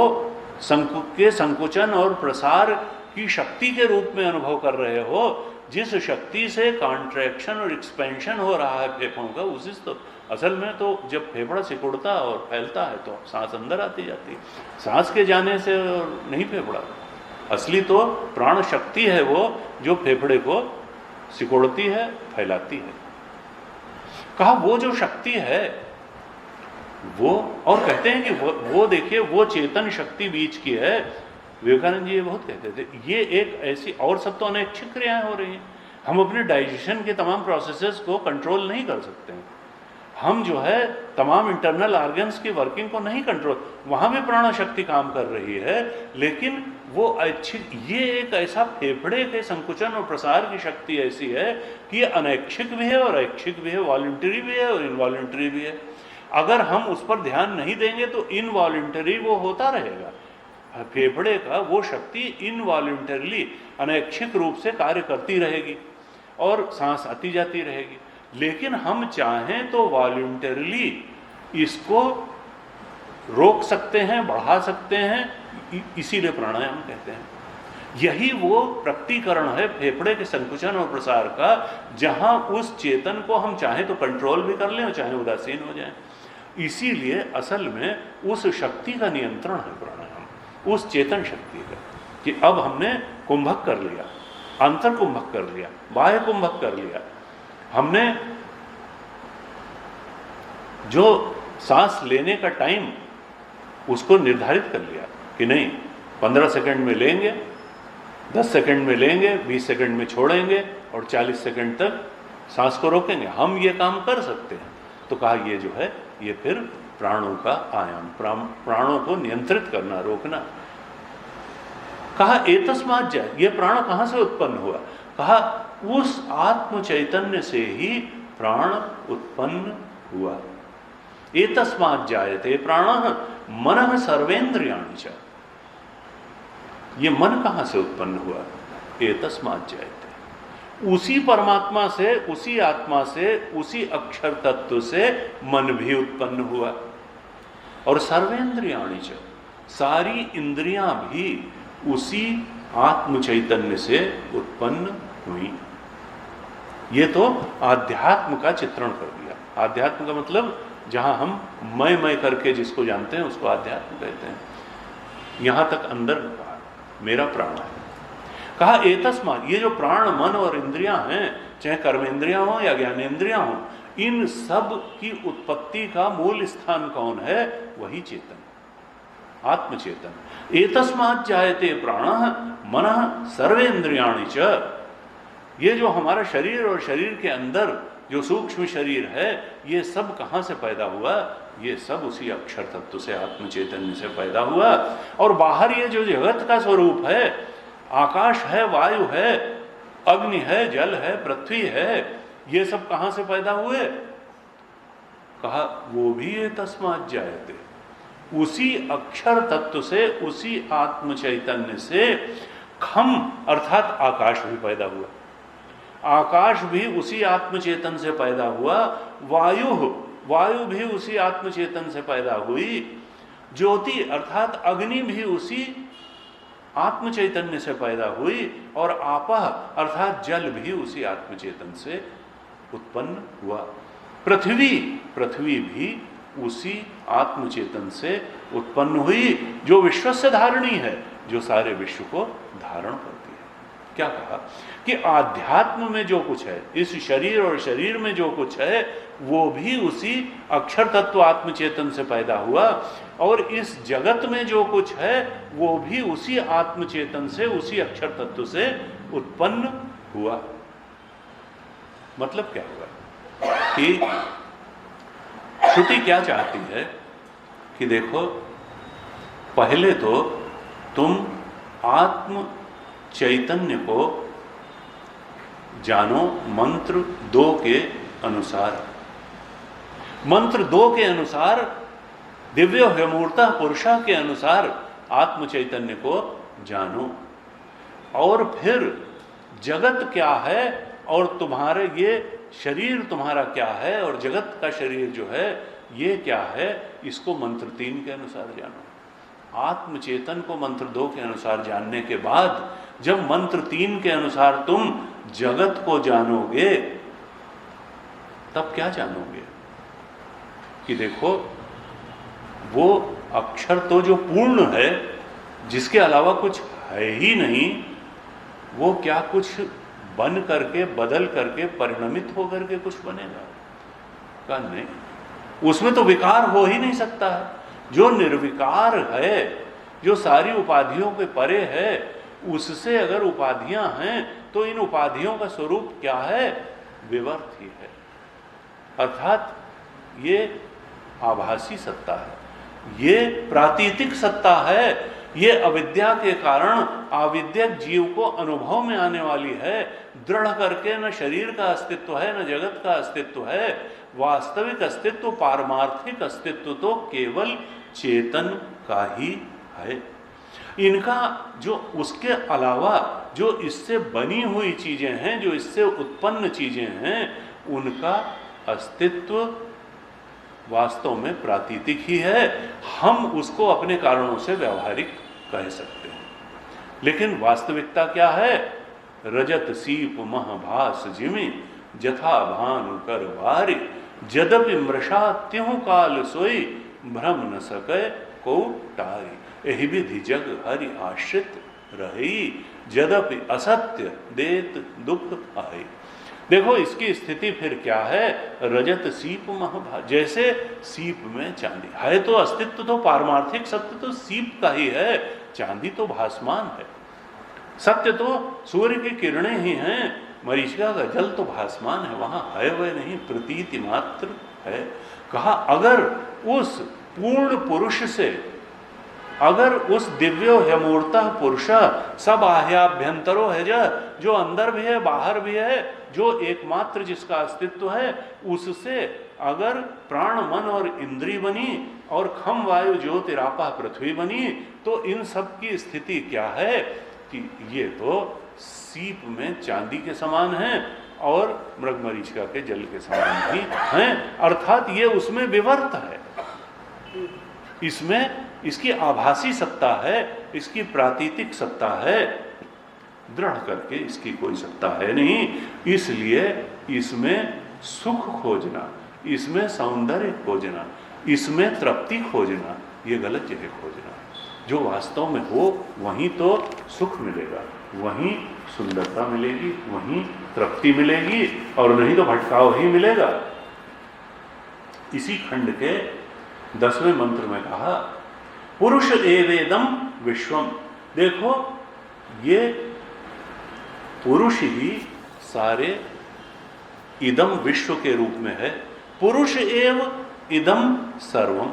Speaker 1: संकुचन और प्रसार की शक्ति के रूप में अनुभव कर रहे हो, जिस शक्ति से कॉन्ट्रैक्शन और एक्सपेंशन हो रहा है फेफड़ों का, उसी से तो असल में तो जब फेफड़ा सिकुड़ता और फैलता है तो सांस अंदर आती जाती है। सांस के जाने से नहीं फेफड़ा, असली तो प्राण शक्ति है वो जो फेफड़े को सिकोड़ती है, फैलाती है। कहा वो जो शक्ति है वो, और कहते हैं कि वो देखिए, वो चेतन शक्ति बीच की है। विवेकानंद जी ये बहुत कहते थे, ये एक ऐसी, और सब तो अनैच्छिक क्रियाएं हो रही हैं। हम अपने डाइजेशन के तमाम प्रोसेसेस को कंट्रोल नहीं कर सकते हैं। हम जो है तमाम इंटरनल ऑर्गन्स की वर्किंग को नहीं कंट्रोल, वहाँ भी प्राण शक्ति काम कर रही है, लेकिन वो ऐच्छिक, ये एक ऐसा फेफड़े के संकुचन और प्रसार की शक्ति ऐसी है कि ये अनैच्छिक भी है और ऐच्छिक भी है, वॉलंटरी भी है और इनवॉलंटरी भी है। अगर हम उस पर ध्यान नहीं देंगे तो इनवॉलंटरी वो होता रहेगा। फेफड़े का वो शक्ति इनवॉलंटरली, अनैच्छिक रूप से कार्य करती रहेगी और सांस आती जाती रहेगी। लेकिन हम चाहें तो वॉलंटरली इसको रोक सकते हैं, बढ़ा सकते हैं, इसीलिए प्राणायाम कहते हैं। यही वो प्रकटीकरण है फेफड़े के संकुचन और प्रसार का, जहां उस चेतन को हम चाहें तो कंट्रोल भी कर लें और चाहे उदासीन हो जाएं। इसीलिए असल में उस शक्ति का नियंत्रण है प्राणायाम, उस चेतन शक्ति का, कि अब हमने कुंभक कर लिया, अंतर कुंभक कर लिया, बाह्य कुंभक कर लिया। हमने जो सांस लेने का टाइम उसको निर्धारित कर लिया कि नहीं 15 सेकंड में लेंगे, 10 सेकंड में लेंगे, 20 सेकंड में छोड़ेंगे और 40 सेकंड तक सांस को रोकेंगे। हम ये काम कर सकते हैं। तो कहा ये जो है ये फिर प्राणों का आयाम, प्राणों को नियंत्रित करना, रोकना। कहा एतस्मात् जाय, ये प्राण कहां से उत्पन्न हुआ? कहा उस आत्म चैतन्य से ही प्राण उत्पन्न हुआ। एतस्मात् जायते प्राणः मनः सर्वेन्द्रियाणि च। ये मन कहां से उत्पन्न हुआ? एतस्मात् जायते, उसी परमात्मा से, उसी आत्मा से, उसी अक्षर तत्व से मन भी उत्पन्न हुआ। और सर्वेन्द्रियाणि च, सारी इंद्रियां भी उसी आत्म चैतन्य से उत्पन्न हुई। ये तो आध्यात्म का चित्रण कर दिया। आध्यात्म का मतलब जहां हम मैं करके जिसको जानते हैं उसको आध्यात्म कहते हैं। यहां तक अंदर कहा मेरा प्राण है। कहा एतस्मात्, ये जो प्राण, मन और इंद्रियां हैं, चाहे कर्मेंद्रियां हो या ज्ञानेंद्रियां हो, इन सब की उत्पत्ति का मूल स्थान कौन है? वही चेतन, आत्मचेतन। एतस्मात् जायते प्राणः मनः सर्वेन्द्रियाणि च। ये जो हमारा शरीर और शरीर के अंदर जो सूक्ष्म शरीर है, ये सब कहां से पैदा हुआ? ये सब उसी अक्षर तत्व से, आत्म चैतन्य से पैदा हुआ। और बाहर ये जो जगत का स्वरूप है, आकाश है, वायु है, अग्नि है, जल है, पृथ्वी है, ये सब कहां से पैदा हुए? कहा वो भी ये तस्मात् जायते, उसी अक्षर तत्व से, उसी आत्म चैतन्य से खम अर्थात आकाश भी पैदा हुआ। आकाश भी उसी आत्मचेतन से पैदा हुआ। वायु भी उसी आत्मचेतन से पैदा हुई। ज्योति अर्थात अग्नि भी उसी आत्म चैतन्य से पैदा हुई। और आपह अर्थात जल भी उसी आत्मचेतन से उत्पन्न हुआ। पृथ्वी भी उसी आत्मचेतन से उत्पन्न हुई, जो विश्वस्य धारणी है, जो सारे विश्व को धारण करती है। क्या कहा कि आध्यात्म में जो कुछ है, इस शरीर और शरीर में जो कुछ है, वो भी उसी अक्षर तत्व आत्मचेतन से पैदा हुआ। और इस जगत में जो कुछ है वो भी उसी आत्मचेतन से, उसी अक्षर तत्व से उत्पन्न हुआ। मतलब क्या हुआ कि श्रुति क्या चाहती है कि देखो, पहले तो तुम आत्म चैतन्य को जानो मंत्र 2 के अनुसार। मंत्र 2 के अनुसार, दिव्य ह्यमूर्तः पुरुषः के अनुसार आत्म चैतन्य को जानो। और फिर जगत क्या है और तुम्हारे ये शरीर तुम्हारा क्या है और जगत का शरीर जो है ये क्या है, इसको मंत्र 3 के अनुसार जानो। आत्मचेतन को मंत्र 2 के अनुसार जानने के बाद जब मंत्र 3 के अनुसार तुम जगत को जानोगे, तब क्या जानोगे कि देखो वो अक्षर तो जो पूर्ण है, जिसके अलावा कुछ है ही नहीं, वो क्या कुछ बन करके, बदल करके, परिणमित होकर के कुछ बनेगा? का नहीं, उसमें तो विकार हो ही नहीं सकता है। जो निर्विकार है, जो सारी उपाधियों के परे है, उससे अगर उपाधियां हैं तो इन उपाधियों का स्वरूप क्या है? विवर्त ही है। अर्थात ये आभासी सत्ता है, ये प्रातीतिक सत्ता है, ये अविद्या के कारण अविद्यक जीव को अनुभव में आने वाली है। दृढ़ करके न शरीर का अस्तित्व है, न जगत का अस्तित्व है। वास्तविक अस्तित्व, पारमार्थिक अस्तित्व तो केवल चेतन का ही है। इनका जो उसके अलावा जो इससे बनी हुई चीजें हैं, जो इससे उत्पन्न चीजें हैं, उनका अस्तित्व वास्तव में प्रातीतिक ही है। हम उसको अपने कारणों से व्यावहारिक कह सकते हैं, लेकिन वास्तविकता क्या है? रजत सीप महभास जिमि जथा भानु कर वारि, जदपि मृषा त्यों काल सोई भ्रम न सके को टारी। एहि विधि जग हरि आश्रित रही, जदपि असत्य देत दुख आए। देखो इसकी स्थिति फिर क्या है, रजत सीप महभा, जैसे सीप में चांदी है, तो अस्तित्व तो पारमार्थिक सत्य तो सीप का ही है, चांदी तो भासमान है। सत्य तो सूर्य की किरणें ही हैं, मरीचिका का जल तो भासमान है, वहां है वह नहीं, प्रतीति मात्र है। कहा अगर उस पूर्ण पुरुष से, अगर उस दिव्यो ह्यमूर्ता पुरुष सब आह्याभ्यंतरो है, जो अंदर भी है बाहर भी है, जो एकमात्र जिसका अस्तित्व है, उससे अगर प्राण मन और इंद्री बनी और खम वायु ज्योतिरापा पृथ्वी बनी, तो इन सब की स्थिति क्या है कि ये तो सीप में चांदी के समान है और मृगमरीचिका के जल के समान भी हैं, अर्थात ये उसमें विवर्त है, इसमें इसकी आभासी सत्ता है, इसकी प्रातीतिक सत्ता है, दृढ़ करके इसकी कोई सत्ता है नहीं। इसलिए इसमें सुख खोजना, इसमें सौंदर्य खोजना, इसमें तृप्ति खोजना, ये गलत जगह खोजना। जो वास्तव में हो वहीं तो सुख मिलेगा, वहीं सुंदरता मिलेगी, वहीं तृप्ति मिलेगी, और नहीं तो भटकाव ही मिलेगा। इसी खंड के 10वें मंत्र में कहा पुरुष एवेदम विश्वम। देखो ये पुरुष ही सारे इदम विश्व के रूप में है। पुरुष एव इदम सर्वम,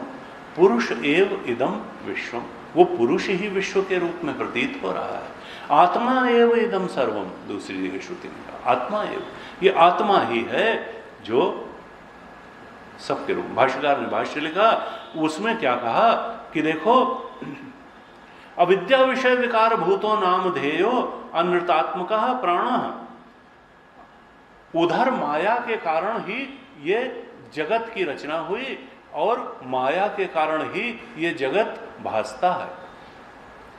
Speaker 1: पुरुष एव इदम विश्वम, वो पुरुष ही विश्व के रूप में प्रतीत हो रहा है। आत्मा एव इदम सर्वम, दूसरी जगह श्रुति ने कहा आत्मा एव, ये आत्मा ही है जो सबके रूप। भाष्यकार ने भाष्य लिखा, उसमें क्या कहा कि देखो अविद्या विषय विकार भूतो नाम ध्येयो अनृतात्मक प्राण, उधर माया के कारण ही ये जगत की रचना हुई और माया के कारण ही ये जगत भासता है।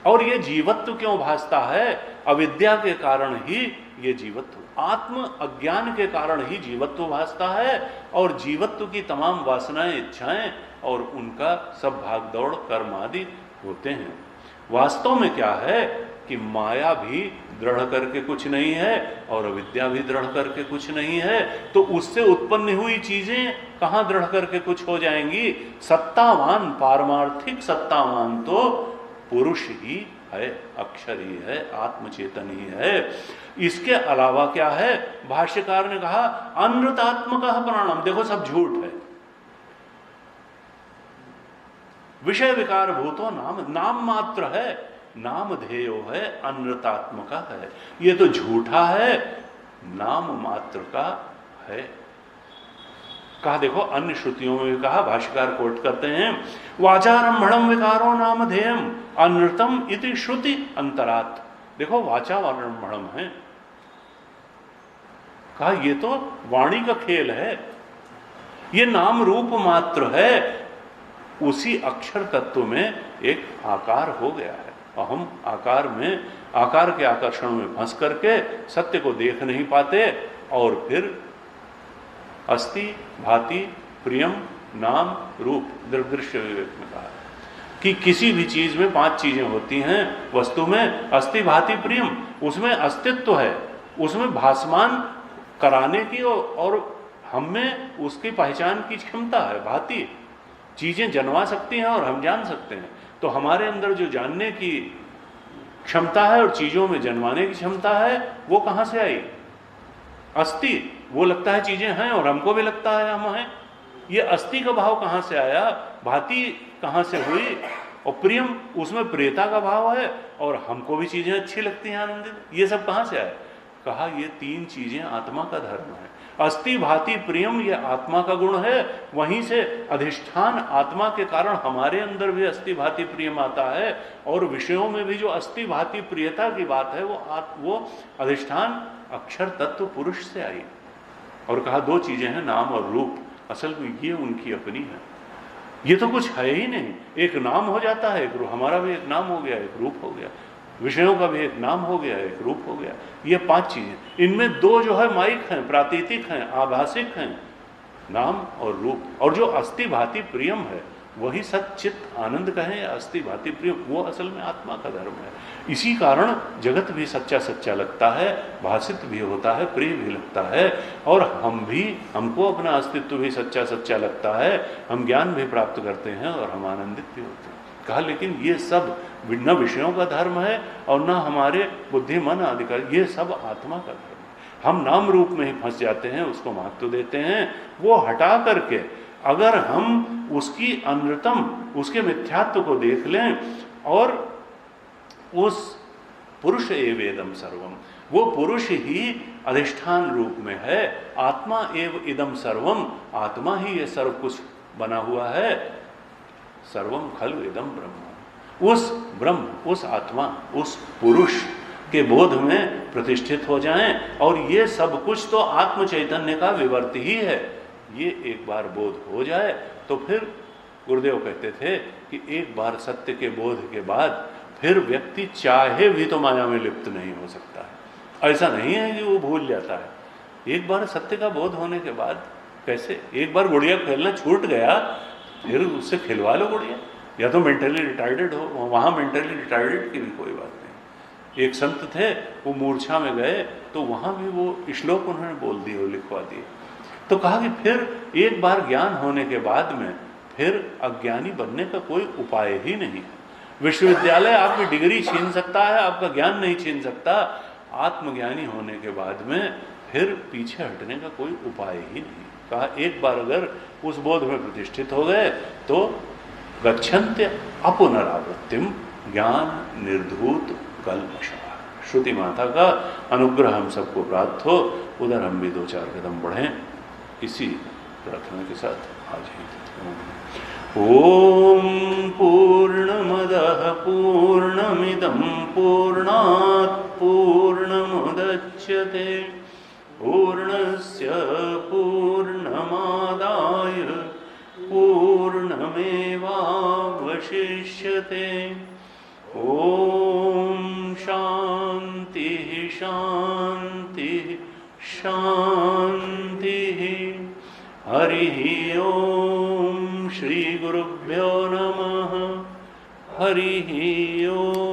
Speaker 1: और ये जीवत्व क्यों भासता है? अविद्या के कारण ही ये जीवत्व, आत्म अज्ञान के कारण ही जीवत्व भासता है, और जीवत्व की तमाम वासनाएं, इच्छाएं और उनका सब भागदौड़ कर्म आदि होते हैं। वास्तव में क्या है कि माया भी दृढ़ करके कुछ नहीं है और अविद्या भी दृढ़ करके कुछ नहीं है, तो उससे उत्पन्न हुई चीजें कहां दृढ़ करके कुछ हो जाएंगी? सत्तावान, पारमार्थिक सत्तावान तो पुरुष ही है, अक्षर ही है, आत्मचेतन ही है। इसके अलावा क्या है? भाष्यकार ने कहा अनृतात्मक प्राणम। देखो सब झूठ है, विषय विकार भूतो नाम, नाम मात्र है, नाम ध्येयो है, अनृतात्मक है, ये तो झूठा है, नाम मात्र का है। कहा देखो अन्य श्रुतियों में भी कहा, भाष्यकार कोट करते हैं वाचारंभणम विकारो नाम ध्येयम अनृतम इति श्रुति अंतरात्। देखो वाचारंभणम है, कहा ये तो वाणी का खेल है, ये नाम रूप मात्र है, उसी अक्षर तत्व में एक आकार हो गया है। अहम आकार में, आकार के आकर्षण में फंस करके सत्य को देख नहीं पाते, और फिर अस्ति भाति प्रियम नाम रूप, दृग्दृश्य विवेक में कहा कि किसी भी चीज में 5 चीजें होती हैं वस्तु में, अस्ति भाति प्रियम, उसमें अस्तित्व है, उसमें भासमान कराने की और हम में उसकी पहचान की क्षमता है। भाति चीजें जन्मा सकती हैं और हम जान सकते हैं, तो हमारे अंदर जो जानने की क्षमता है और चीजों में जन्माने की क्षमता है, वो कहां से आई? अस्ति, वो लगता है चीजें हैं और हमको भी लगता है हम हैं। ये अस्ति का भाव कहां से आया? भाति कहां से हुई? और प्रियम, उसमें प्रियता का भाव है और हमको भी चीजें अच्छी लगती हैं, आनंदित, ये सब कहां से आए? कहा ये 3 चीजें आत्मा का धर्म है। अस्ति भाति प्रियम ये आत्मा का गुण है, वहीं से अधिष्ठान आत्मा के कारण हमारे अंदर भी अस्ति भाति प्रियम आता है, और विषयों में भी जो अस्ति भाति प्रियता की बात है वो अधिष्ठान अक्षर तत्व पुरुष से आई। और कहा 2 चीजें हैं, नाम और रूप, असल में ये उनकी अपनी है, ये तो कुछ है ही नहीं। एक नाम हो जाता है, एक रूप, हमारा भी एक नाम हो गया, एक रूप हो गया, विषयों का भी एक नाम हो गया, एक रूप हो गया। ये 5 चीजें, इनमें 2 जो है माइक हैं, प्रातीतिक हैं, आभासिक हैं, नाम और रूप। और जो अस्ति भाति प्रियम है वही सच्चित आनंद कहें या अस्ति भाति प्रिय, वो असल में आत्मा का धर्म है। इसी कारण जगत भी सच्चा सच्चा लगता है, भाषित भी होता है, प्रिय भी लगता है, और हमको अपना अस्तित्व भी सच्चा सच्चा लगता है, हम ज्ञान भी प्राप्त करते हैं और हम आनंदित भी होते हैं। कहा लेकिन ये सब न विषयों का धर्म है और न हमारे बुद्धि मन आदि का, ये सब आत्मा का धर्म है। हम नाम रूप में ही फंस जाते हैं, उसको महत्व देते हैं। वो हटा करके अगर हम उसकी अनृतम, उसके मिथ्यात्व को देख लें और उस पुरुष एवेदम सर्वम, वो पुरुष ही अधिष्ठान रूप में है, आत्मा एव इदम सर्वम, आत्मा ही ये सर्व कुछ बना हुआ है, सर्वम खलु इदम ब्रह्म, उस ब्रह्म, उस आत्मा, उस पुरुष के बोध में प्रतिष्ठित हो जाएं। और ये सब कुछ तो आत्म चैतन्य का विवर्त ही है। ये एक बार बोध हो जाए तो फिर गुरुदेव कहते थे कि एक बार सत्य के बोध के बाद फिर व्यक्ति चाहे भी तो माया में लिप्त नहीं हो सकता है। ऐसा नहीं है कि वो भूल जाता है। एक बार सत्य का बोध होने के बाद कैसे, एक बार गुड़िया खेलना छूट गया फिर उससे खिलवा लो गुड़िया, या तो मेंटली रिटार्डेड हो, वहाँ मेंटली रिटार्डेड की भी कोई बात नहीं। एक संत थे, वो मूर्छा में गए तो वहाँ भी वो श्लोक उन्होंने बोल दिए, वो लिखवा दिए। तो कहा कि फिर एक बार ज्ञान होने के बाद में फिर अज्ञानी बनने का कोई उपाय ही नहीं है। विश्वविद्यालय आपकी डिग्री छीन सकता है, आपका ज्ञान नहीं छीन सकता। आत्मज्ञानी होने के बाद में फिर पीछे हटने का कोई उपाय ही नहीं। कहा एक बार अगर उस बोध में प्रतिष्ठित हो गए तो गच्छन्त्य अपुनरावृत्तिम ज्ञान निर्धूत कल्मषः। श्रुति माता का अनुग्रह हम सबको प्राप्त हो, उधर हम भी 2-4 कदम बढ़ें, इसी प्रार्थना के साथ आज ही। ओम पूर्णमदः पूर्णमिदं पूर्णात् पूर्णमुदच्यते पूर्णस्य पूर्णमादाय पूर्णमेवावशिष्यते। ओम शांति शांति शांति। हरि ओम। श्री गुरुभ्यो नमः। हरि ओम।